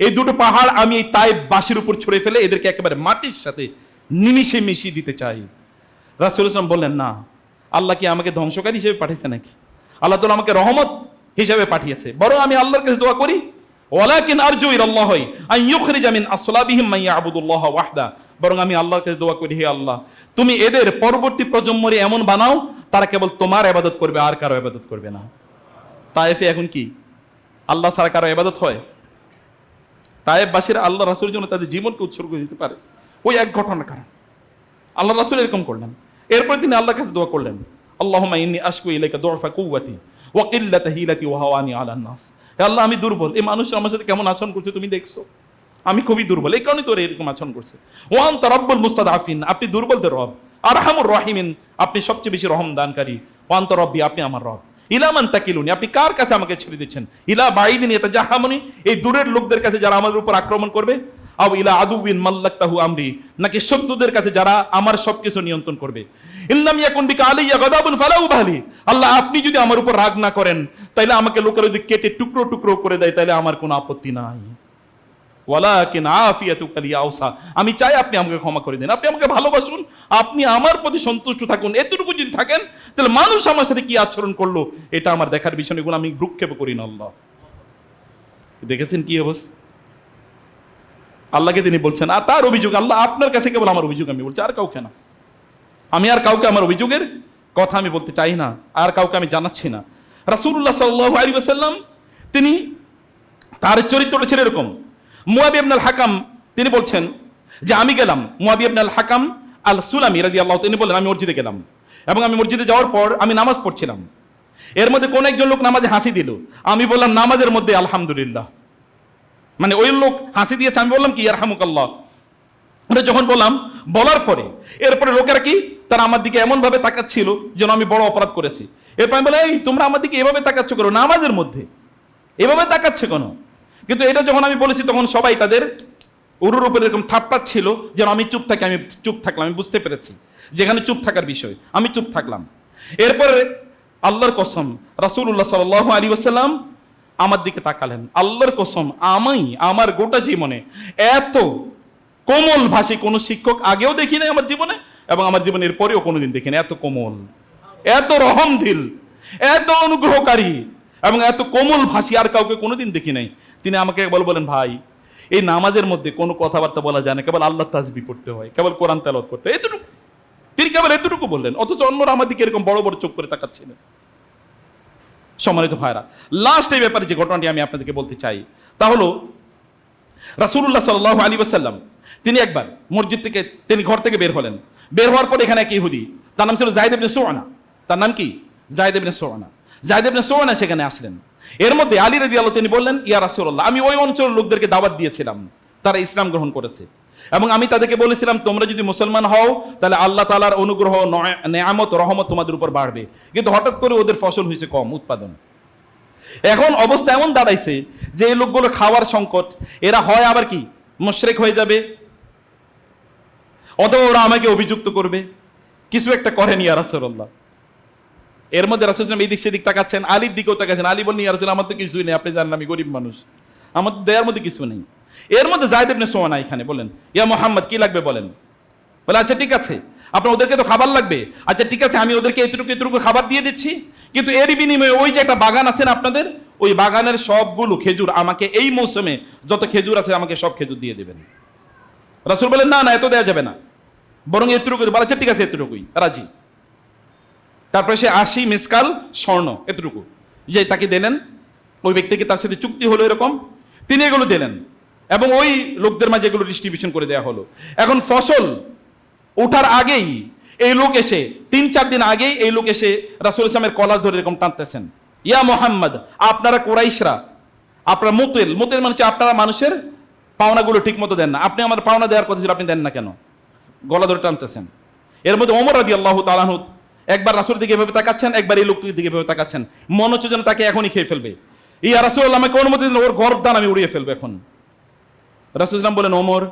এই দুটো পাহাড় আমি এই তায়েফ বাসীর উপর ছুঁড়ে ফেলে এদেরকে একেবারে মাটির সাথে নিমিষে মিশিয়ে দিতে চাই। রাসূলুল্লাহ সাল্লাল্লাহু আলাইহি ওয়াসাল্লাম বললেন, না, আল্লাহ কি আমাকে ধ্বংসকারী হিসেবে পাঠিয়েছে নাকি? আল্লাহ তাআলা আমাকে রহমত হিসেবে পাঠিয়েছে। বরং আমি আল্লাহর কাছে দোয়া করি, ওয়ালাকিন আরজু ইলাল্লাহি আন ইউখরিজা মিন আসলাবিহিম মান ইয়াবুদুল্লাহ ওয়াহদা, বরং আমি আল্লাহর কাছে দোয়া করি, হে আল্লাহ তুমি এদের পরবর্তী প্রজন্মরে এমন বানাও তারা কেবল তোমার ইবাদত করবে, আর কারো ইবাদত করবে না। তায়েফে এখন কি আল্লাহ ছাড়া কারো ইবাদত হয়? তায়েফবাসীরা আল্লাহ রাসূলের জন্য তাদের জীবনকে উৎসর্গ দিতে পারে, ওই এক ঘটনার কারণ আল্লাহ রাসূল এরকম করলেন। এরপর তিনি আল্লাহর কাছে দোয়া করলেন, আল্লাহুম্মা ইন্নী আশকু ইলাইকা দু'ফা কুওয়াতি ওয়া কিল্লাতা হিলাতি ওয়া হাওয়ানি আলান নাস। হে আল্লাহ, আমি দুর্বল, এই মানুষ আমার সাথে কেমন আচরণ করছে তুমি দেখছো, আমি খুবই দুর্বল, এই কারণে তোর এরকম আচরণ করছে। ওয়া আনতা রাব্বুল মুস্তাদআফিন, আপনি দুর্বলদের রব। আরহামুর রাহিমিন, আপনি সবচেয়ে বেশি রহম দানকারী। ওয়া আনতা রাব্বি, আপনি আমার রব। ইলা মান তাকিলুনি, আপনি কার কাছে আমাকে ছেড়ে দিচ্ছেন? ইলা বাইদিন ইয়াতাজাহামুনি, এই দূরের লোকদের কাছে যারা আমাদের উপর আক্রমণ করবে, আও ইলা আদুবিন মাল্লাকতাহু আমরি, নাকি শত্রুদের কাছে যারা আমার সবকিছু নিয়ন্ত্রণ করবে। ইল্লাম ইয়াকুন বিকা আলাইয়া গাদাবুন ফালা উবালি, আল্লাহ আপনি যদি আমার উপর রাগ না করেন তাইলে আমাকে লোকেরা যদি কেটে টুকরো টুকরো করে দেয় তাহলে আমার কোনো আপত্তি নাই। ওয়ালাকিন আফিয়াতুকা লি আওসা, আমি চাই আপনি আমাকে ক্ষমা করে দেন, আপনি আমাকে ভালোবাসুন, আপনি আমার প্রতি সন্তুষ্ট থাকুন। এতটুকু যদি থাকেন তাহলে মানুষ আমার সাথে কি আচরণ করলো এটা আমার দেখার বিষয়, এগুলো আমি ভ্রুক্ষেপ করি না। আল্লাহ দেখেছেন কি অবস্থা? আল্লাহকে তিনি বলছেন, আর তার অভিযোগ, আল্লাহ আপনার কাছে কেবল আমার অভিযোগ আমি বলছি, আর কাউকে না। আমি আর কাউকে আমার অভিযোগের কথা আমি বলতে চাই না, আর কাউকে আমি জানাচ্ছি না। রাসূলুল্লাহ সাল্লাল্লাহু আলাইহি ওয়াসাল্লাম তিনি তার চরিত্রটা ছিল এরকম। মুয়াবিয়া ইবনে আল হাকাম তিনি বলছেন যে আমি গেলাম, মুয়াবিয়া ইবনে আল হাকাম আল সুলামি রাদিয়াল্লাহু, তিনি বলেন আমি মসজিদে গেলাম, এবং আমি মসজিদে যাওয়ার পর আমি নামাজ পড়ছিলাম। এর মধ্যে কোন একজন লোক নামাজে হাসি দিল, আমি বললাম নামাজের মধ্যে আলহামদুলিল্লাহ, মানে ওই লোক হাসি দিয়েছে, আমি বললাম কি ইয়ারহামুকাল্লাহ। এটা যখন বললাম, বলার পরে এরপরে লোকেরা কি তারা আমার দিকে এমন ভাবে তাকাচ্ছিল যেন আমি বড় অপরাধ করেছি। এরপর আমি বললাম, এই তোমরা আমার দিকে এভাবে তাকাচ্ছ কেন, নামাজের মধ্যে এভাবে তাকাচ্ছে কেন? কিন্তু এটা যখন আমি বলেছি তখন সবাই তাদের উরুর উপরে এরকম থাপ্পাচ্ছিল যেন আমি চুপ থাকি। আমি চুপ থাকলাম, আমি বুঝতে পেরেছি যেখানে চুপ থাকার বিষয়, আমি চুপ থাকলাম। এরপরে আল্লাহর কসম রাসূলুল্লাহ সাল্লাল্লাহু আলাইহি ওয়াসাল্লাম আমার দিকে তাকালেন, আল্লাহর কসম আমি আমার গোটা জীবনে এত কোমল ভাষী কোন শিক্ষক আগেও দেখি নাই আমার জীবনে, এবং আমার জীবনের পরেও কোনোদিন দেখিনি। এত কোমল, এত রহমদিল, এত অনুগ্রহকারী এবং এত কোমল ভাষী আর কাউকে কোনোদিন দেখি নাই। তিনি আমাকে বলেন, ভাই এই নামাজের মধ্যে কোনো কথাবার্তা বলা যায় না, কেবল আল্লাহ তাসবিহ পড়তে হয়, কেবল কোরআন তেলাওয়াত করতে হয়, এতটুকু। তিনি কেবল এতটুকু বললেন, অথচ অন্যরা আমার দিকে এরকম বড় বড় চোখ করে তাকাচ্ছিলেন। সম্মানিত ভাইরা, লাস্ট এই ব্যাপারে যে ঘটনাটি আমি আপনাদেরকে বলতে চাই তা হলো রাসূলুল্লাহ সাল্লাল্লাহু আলাইহি ওয়াসাল্লাম তিনি একবার মসজিদ থেকে তিনি ঘর থেকে বের হলেন। বের হওয়ার পর এখানে এক ইহুদি, তার নাম ছিল যায়েদ ইবনে সুআনা। তার নাম কি? যায়েদ ইবনে সুআনা। যায়েদ ইবনে সুআনা সেখানে আসলেন। এর মধ্যে আলী রাদিয়াল্লাহু তিনি বললেন, ইয়া রাসূলুল্লাহ, আমি ওই অঞ্চলের লোকদেরকে দাওয়াত দিয়েছিলাম, তারা ইসলাম গ্রহণ করেছে, এবং আমি তাদেরকে বলেছিলাম তোমরা যদি মুসলমান হও তাহলে আল্লাহ তাআলার অনুগ্রহ, নেয়ামত, রহমত তোমাদের উপর বাড়বে। কিন্তু হঠাৎ করে ওদের ফসল হয়েছে কম, উৎপাদন। এখন অবস্থা এমন দাঁড়াইছে যে এই লোকগুলো খাওয়ার সংকট, এরা হয় আবার কি মুশরিক হয়ে যাবে, অথবা ওরা আমাকে অভিযুক্ত করবে, কিছু একটা করেন ইয়া রাসূলুল্লাহ। এর মধ্যে রাসূল সাল্লাল্লাহু আলাইহি ওয়াসাল্লাম এই দিক সেদিক তাকাচ্ছেন, আলীর দিকেও তাকাচ্ছেন। আলী বললেন, ইয়া রাসূলুল্লাহ, আমার তো কিছুই নেই, আপনি জানেন আমি গরিব মানুষ, আমার দেয়ার মধ্যে কিছু নেই। এর মধ্যে যায়েদ ইবনে সুআনা এখানে বলেন, ইয়া মুহাম্মদ কি লাগবে বলেন। বলে আচ্ছা ঠিক আছে, আপনার ওদেরকে তো খাবার লাগবে, আচ্ছা ঠিক আছে আমি ওদেরকে এতটুকু এতটুকু খাবার দিয়ে দিচ্ছি, কিন্তু এর বিনিময়ে ওই যে একটা বাগান আছে না আপনাদের, ওই বাগানের সবগুলো খেজুর আমাকে এই মৌসুমে যত খেজুর আছে আমাকে সব খেজুর দিয়ে দেবেন। রাসূল বলেন, না না, এত দেওয়া যাবে না, বরং এতটুকু। বলে আচ্ছা ঠিক আছে, এতটুকুই, রাজি। তারপরে সে 80 মিসকাল স্বর্ণ এতটুকু যে তাকে দিলেন, ওই ব্যক্তিকে তার সাথে চুক্তি হলো এরকম, তিনি এগুলো দিলেন এবং ওই লোকদের মাঝে এগুলো ডিস্ট্রিবিউশন করে দেওয়া হলো। এখন ফসল ওঠার আগেই এই লোক এসে 3-4 দিন আগেই এই লোক এসে রাসূল ইসলামের কলার ধরে এরকম টানতেছেন, ইয়া মুহাম্মদ, আপনারা কুরাইশরা, আপনারা মুতিল মানে হচ্ছে আপনারা মানুষের পাওনাগুলো ঠিক মতো দেন না, আপনি আমার পাওনা দেওয়ার কথা ছিল, আপনি দেন না কেন, গলা ধরে টানতেছেন। এর মধ্যে ওমর রাদিয়াল্লাহু তাআলা একবার রাসূলের দিকে এভাবে তাকাচ্ছেন, একবার এই লোকটির দিকে এভাবে তাকাচ্ছেন, মনে হচ্ছে যেন তাকে এখনই খেয়ে ফেলবে। ইয়া রাসূলুল্লাহ আমাকে অনুমতি দিন, ওর গর্দান আমি উড়িয়ে ফেলবো এখন। রাসূলুল্লাহ বলেন, ওমর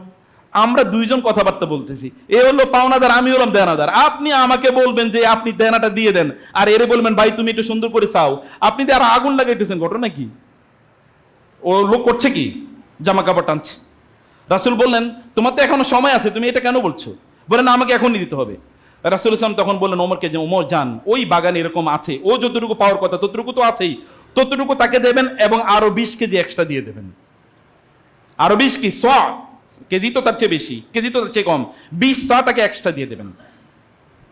আমরা দুইজন কথাবার্তা বলতেছি, এ হলো পাওনাদার, আমি হলাম দেনাদার। আপনি আমাকে বলবেন যে আপনি দেনাটা দিয়ে দেন, আর এরে বলবেন ভাই তুমি একটু সুন্দর করে চাও। আপনি তো আর আগুন লাগাইতেছেন, ঘটনা কি? ও লোক করছে কি? জামা কাপড় টানছে। রাসূল বললেন, তোমার তো এখনো সময় আছে, তুমি এটা কেন বলছো? বলেন না, আমাকে এখনই দিতে হবে। রাসূল ইসলাম তখন বললেন ওমরকে যে ওমর যান, ওই বাগানে এরকম আছে, ও যতটুকু পাওয়ার কথা ততটুকু তো আছেই, ততটুকু তাকে দেবেন এবং আরো 20 কেজি এক্সট্রা দিয়ে দেবেন। আরো 20 কি কেজি তো তার চেয়ে বেশি, কেজি তো তার চেয়ে কম, 20 সা তাকে এক্সট্রা দিয়ে দেবেন।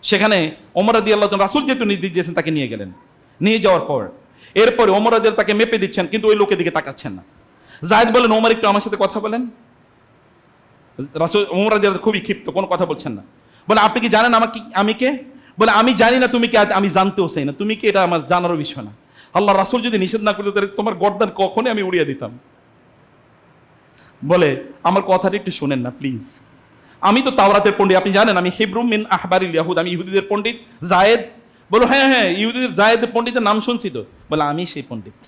সেখানে ওমর রাদিয়াল্লাহু তাআলা, রাসূল যেহেতু নির্দেশ দিয়েছেন তাকে নিয়ে গেলেন। নিয়ে যাওয়ার পর এরপরে ওমর রাদিয়াল্লাহু তাকে মেপে দিচ্ছেন, কিন্তু ওই লোকের দিকে তাকাচ্ছেন না। যায়েদ বলেন, ওমর একটু আমার সাথে কথা বলেন। রাসূল ওমর রাদিয়াল্লাহু খুবই ক্ষিপ্ত, কোনো কথা বলছেন না। বলে, আপনি কি জানেন আমি কে? বলে, আমি জানি না তুমি কে, আমি জানতেও চাই না তুমি কি, এটা আমার জানারও বিষয় না। আল্লাহ রাসূল যদি নিষেধ না করতে, তাহলে তোমার গর্দান কখনই আমি উড়িয়ে দিতাম। বলে, আমার কথাটা একটু শোনেন না প্লিজ, আমি তো তাওরাতের পণ্ডিত, আপনি জানেন আমি হিব্রুম মিন আহবারিল ইয়াহুদ, আমি ইহুদিদের পণ্ডিত জায়েদ। বলো, হ্যাঁ হ্যাঁ ইহুদিদের জায়েদের পণ্ডিতের নাম শুনছি তো। বলে, আমি সেই পণ্ডিত,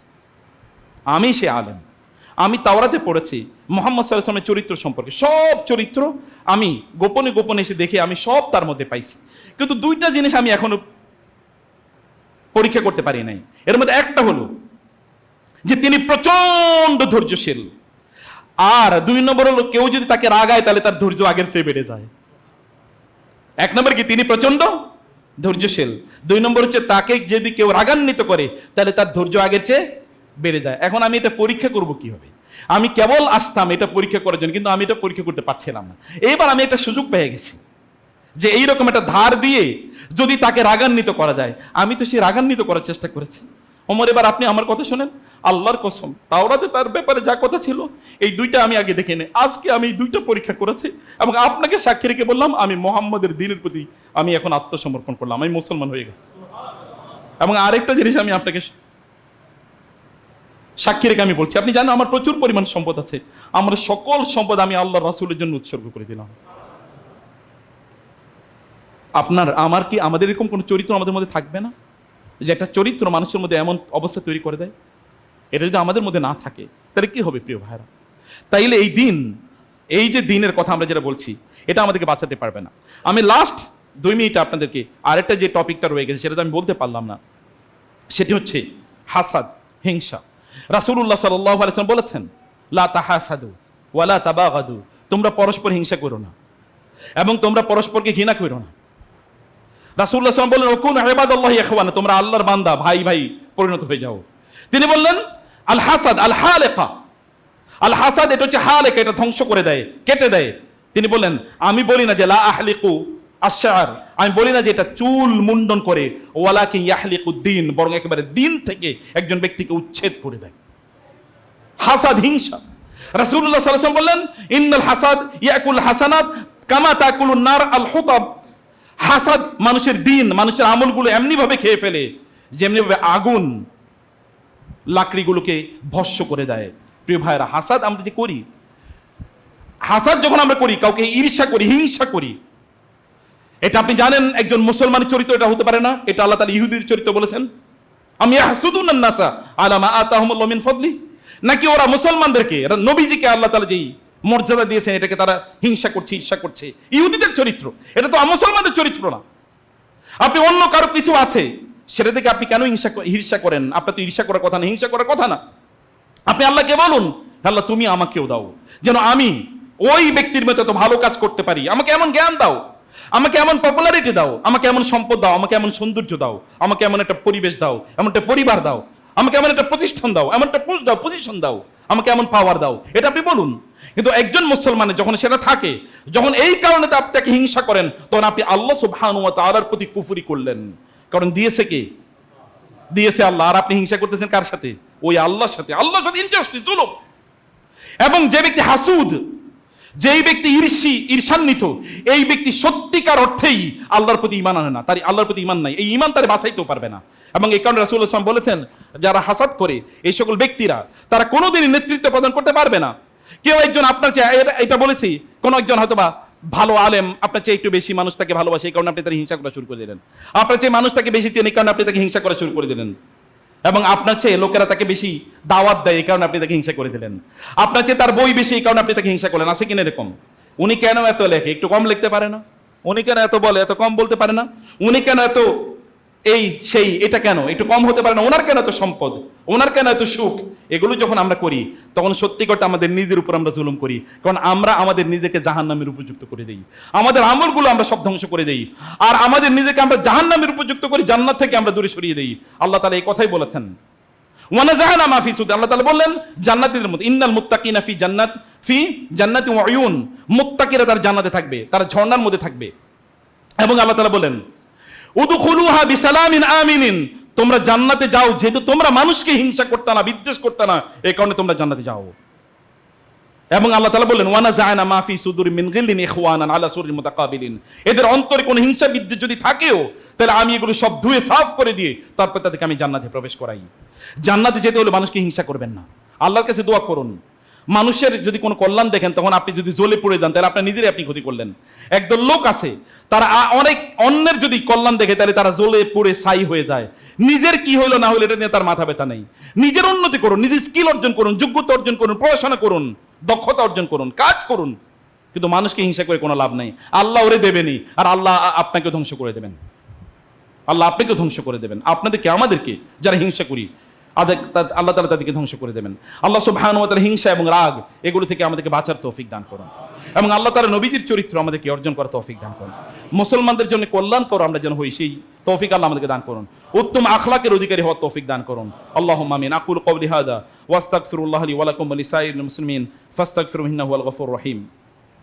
আমি সে আলেম, আমি তাওরাতে পড়েছি মুহাম্মদ সাল্লাল্লাহু আলাইহি ওয়াসাল্লামের চরিত্র সম্পর্কে, সব চরিত্র আমি গোপনে গোপনে এসে দেখে আমি সব তার মধ্যে পাইছি। কিন্তু দুইটা জিনিস আমি এখনো পরীক্ষা করতে পারি নাই। এর মধ্যে একটা হলো যে তিনি প্রচন্ড ধৈর্যশীল, আর 2 নম্বর হলো কেউ যদি তাকে রাগায় তাহলে তার ধৈর্য আগের চেয়ে বেড়ে যায়। 1 নম্বর কি, তিনি প্রচন্ড ধৈর্যশীল। 2 নম্বর হচ্ছে তাকে যদি কেউ রাগান্বিত করে তাহলে তার ধৈর্য আগের চেয়ে বেড়ে যায়। এখন আমি এটা পরীক্ষা করব কিভাবে? আমি কেবল আসতাম এটা পরীক্ষা করার জন্য, কিন্তু আমি এটা পরীক্ষা করতে পারছিলাম না। এবার আমি একটা সুযোগ পেয়ে গেছি যে এইরকম একটা ধার দিয়ে যদি তাকে রাগান্বিত করা যায়, আমি তো সেই রাগান্বিত করার চেষ্টা করেছি। ওমর, এবার আপনি আমার কথা শোনেন, আল্লাহর কসম তাওরাতে তার ব্যাপারে যা কথা ছিল এই দুইটা আমি আগে দেখে নেই, আজকে আমি এই দুইটা পরীক্ষা করেছি এবং আপনাকে সাক্ষী রেখে বললাম আমি মুহাম্মদের দ্বীনের প্রতি আমি এখন আত্মসমর্পণ করলাম, আমি মুসলমান হয়ে গেছি। এবং আরেকটা জিনিস আমি আপনাকে সাক্ষী রেখে আমি বলছি, আপনি জানেন আমার প্রচুর পরিমাণ সম্পদ আছে, আমার সকল সম্পদ আমি আল্লাহ রাসূলের জন্য উৎসর্গ করে দিলাম। আপনার আমার কি আমাদের এরকম কোনো চরিত্র আমাদের মধ্যে থাকবে না, যে একটা চরিত্র মানুষের মধ্যে এমন অবস্থা তৈরি করে দেয়? এটা যদি আমাদের মধ্যে না থাকে তাহলে কি হবে প্রিয় ভাইরা? তাইলে এই যে দিনের কথা আমরা যেটা বলছি এটা আমাদেরকে বাঁচাতে পারবে না। আমি লাস্ট 2 মিনিটে আপনাদেরকে আরেকটা যে টপিকটা রয়ে গেছে সেটা তো আমি বলতে পারলাম না, সেটি হচ্ছে হাসাদ, হিংসা। রাসূলুল্লাহ সাল্লাল্লাহু আলাইহি ওয়াসাল্লাম বলেছেন, লা তাহাসাদু ওয়ালা তাবাগাদু, তোমরা পরস্পর হিংসা করো না এবং তোমরা পরস্পরকে ঘৃণা করো না। রাসূলুল্লাহ সাল্লাল্লাহু আলাইহি ওয়াসাল্লাম বললেন, ওয়াকুনু ইবাদাল্লাহি ইখওয়ানা, তোমরা আল্লাহর বান্দা, ভাই ভাই পরিণত হয়ে যাও। তিনি বললেন, আল হাসাদ আল হালিকা, আল হাসাদ এটা হচ্ছে হালিকা, এটা ধ্বংস করে দেয়, কেটে দেয়। তিনি বললেন, আমি বলি না যে লা আহলিকু আশ-শা'r, আমি বলি না যে এটা চুল মুন্ডন করে, ওয়ালাকিন ইয়াহলিকুদ্দিন, বরং একেবারে দিন থেকে একজন ব্যক্তিকে উচ্ছেদ করে দেয়। হাসাদ, হিংসা। রাসূলুল্লাহ সাল্লাল্লাহু আলাইহি ওয়াসাল্লাম বললেন, ইন্নাল হাসাদ ইয়াকুল হাসানাত কামা তাকুলুন নার আল হুতাব, হাসাদ মানুষের দিন, মানুষের আমলগুলো এমনি ভাবে খেয়ে ফেলে যেমনি ভাবে আগুন লাকড়িগুলোকে ভস্ম করে দেয়। প্রিয় ভাইরা, হাসাদ আমরা যে করি, হাসাদ যখন আমরা করি, কাউকে ঈর্ষা করি, হিংসা করি, এটা আপনি জানেন একজন মুসলমানের চরিত্র এটা হতে পারে না, এটা আল্লাহ তাআলা ইহুদির চরিত্র বলেছেন। আমি ইয়াহসুদুনান নাসা আলা মা আতাহুমুল্লাহু মিন ফাদলি, নাকি ওরা মুসলমানদেরকে, এরা নবীজিকে আল্লাহ তাআলা যেই মর্যাদা দিয়েছেন এটাকে তারা হিংসা করছে, ঈর্ষা করছে। ইহুদিদের চরিত্র এটা তো মুসলমানদের চরিত্র না। আপনি অন্য কারো কিছু আছে সেটা থেকে আপনি কেন ঈর্ষা করেন? আপনার তো ঈর্ষা করার কথা না, হিংসা করার কথা না। আপনি আল্লাহকে বলুন, আল্লাহ তুমি আমাকেও দাও যেন আমি ওই ব্যক্তির মতো এত ভালো কাজ করতে পারি, আমাকে এমন জ্ঞান দাও, আমাকে এমন পপুলারিটি দাও, আমাকে এমন সম্পদ দাও, আমাকে এমন সৌন্দর্য দাও, আমাকে এমন একটা পরিবেশ দাও, এমন একটা পরিবার দাও, আমাকে এমন একটা প্রতিষ্ঠান দাও, এমন একটা পোস্ট দাও, পজিশন দাও, আমাকে এমন পাওয়ার দাও, এটা আপনি বলুন। কিন্তু একজন মুসলমানের যখন সেটা থাকে, যখন এই কারণে আপনাকে হিংসা করেন, তখন আপনি আল্লাহ সুবহানাহু ওয়া তাআলার প্রতি কুফরি করলেন। কারণ দিয়েছে কে? দিয়েছে আল্লাহ। আর আপনি হিংসা করতেছেন কার সাথে? ওই আল্লাহর সাথে। আল্লাহর সাথে ইন্টারেস্টেড জুলুম। এবং যে ব্যক্তি হাসুদ, যেই ব্যক্তি ঈর্ষান্বিত, এই ব্যক্তি সত্যিকার অর্থেই আল্লাহর প্রতি ঈমান আনে না, তার আল্লাহর প্রতি ঈমান নাই, এই ঈমান তার বাঁচাইতেও পারবে না। এবং এই কারণে রাসূলুল্লাহ সাল্লাল্লাহু আলাইহি ওয়াসাল্লাম বলেছেন, যারা হাসাদ করে এই সকল ব্যক্তিরা তারা কোনোদিনই নেতৃত্ব প্রদান করতে পারবে না। কেউ একজন আপনার চেয়ে, এটা বলেছি, কোন একজন হয়তোবা ভালো আলেম, আপনার চেয়ে একটু বেশি মানুষ তাকে ভালোবাসে, এই কারণে আপনি তার হিংসা করা শুরু করে দিলেন। আপনার চেয়ে মানুষ তাকে বেশি চেনে, এই কারণে আপনি তাকে হিংসা করা শুরু করে দিলেন। এবং আপনার চেয়ে লোকেরা তাকে বেশি দাওয়াত দেয়, এই কারণে আপনি তাকে হিংসা করে দিলেন। আপনার চেয়ে তার বই বেশি, এই কারণে আপনি তাকে হিংসা করলেন। আছে কিনা এরকম? উনি কেন এত লেখে, একটু কম লিখতে পারে না? উনি কেন এত বলে, এত কম বলতে পারে না? উনি কেন এত এই সেই, এটা কেন একটু কম হতে পারে না? ওনার কেন এত সম্পদ, ওনার কেন এত সুখ? এগুলো যখন আমরা করি তখন সত্যি করতে আমাদের নিজের উপর আমরা জুলুম করি, কারণ আমরা আমাদের নিজেকে জাহান্নামের উপযুক্ত করে দেই। আমাদের আমলগুলো আমরা সব ধ্বংস করে দেই, আর আমাদের নিজেকে আমরা জাহান্নামের উপযুক্ত করি, জান্নাত থেকে আমরা দূরে সরিয়ে দেই। আল্লাহ তাআলা এই কথাই বলেছেন, ওয়ানাযা'না মা ফি সুদূর, আল্লাহ তাআলা বললেন জান্নাতীদের মধ্যে, ইন্নাল মুত্তাকিনা ফি জান্নাতি ওয়া উয়ুন, মুত্তাকিরা তার জান্নাতে থাকবে, তারা ঝর্ণার মধ্যে থাকবে। এবং আল্লাহ তাআলা বলেন উদখুলুহা বিসালামিন আমিনিন, তোমরা জান্নাতে যাও যেহেতু তোমরা মানুষকে হিংসা করতে না, বিদ্বেষ করতে না, এই কারণে তোমরা জান্নাতে যাও। এবং আল্লাহ তাআলা বললেন ওয়ানাযা'না মা ফি সুদূরি মিন গিল্লিন ইখওয়ানান আলা সুররিন মুতাকাবিলিন, এদের অন্তরে কোনো হিংসা বিদ্বেষ যদি থাকেও তাহলে আমি এগুলো সব ধুয়ে সাফ করে দিয়ে তারপর তাদেরকে আমি জান্নাতে প্রবেশ করাই। জান্নাতে যেতে হলে মানুষকে হিংসা করবেন না, আল্লাহর কাছে দোয়া করুন। মানুষের যদি কোনো কল্যাণ দেখেন তখন আপনি যদি জ্বলে পড়ে যান তাহলে আপনার নিজেরই আপনি ক্ষতি করলেন। একদল লোক আছে তারা অনেক অন্যের যদি কল্যাণ দেখে তাহলে তারা জ্বলে পড়ে ছাই হয়ে যায়। নিজের কি হইলো না হইলো এটা নিয়ে তার মাথা ব্যথা নেই। নিজের উন্নতি করুন, নিজের স্কিল অর্জন করুন, যোগ্যতা অর্জন করুন, পড়াশোনা করুন, দক্ষতা অর্জন করুন, কাজ করুন, কিন্তু মানুষকে হিংসা করে কোনো লাভ নেই। আল্লাহ ওরে দেবেনি, আর আল্লাহ আপনাকে ধ্বংস করে দেবেন। আল্লাহ আপনাকে ধ্বংস করে দেবেন, আপনাদেরকে আমাদেরকে যারা হিংসা করি আল্লাহ তাআলা তাদেরকে ধ্বংস করে দেবেন। আল্লাহ সুবহানাহু ওয়া তাআলা হিংসা এবং রাগ এগুলো থেকে আমাদেরকে বাঁচার তৌফিক দান করুন, এবং আল্লাহ তাআলা নবীজির চরিত্র আমাদেরকে অর্জন করার তৌফিক দান করুন। মুসলমানদের জন্য কল্যাণকর আমরা যেন হই, সেই তৌফিক আল্লাহ আমাদেরকে দান করুন। উত্তম আখলাকের অধিকারী হওয়ার তৌফিক দান করুন। আল্লাহুম্মা আমিন। আকুলু কওলি হাযা ওয়া আস্তাগফিরুল্লাহ লি ওয়া লাকুম ওয়া লিসাইরিল মুসলিমিন ফাস্তাগফিরুহু ইন্নাহু হুয়াল গফুরুর রহিম।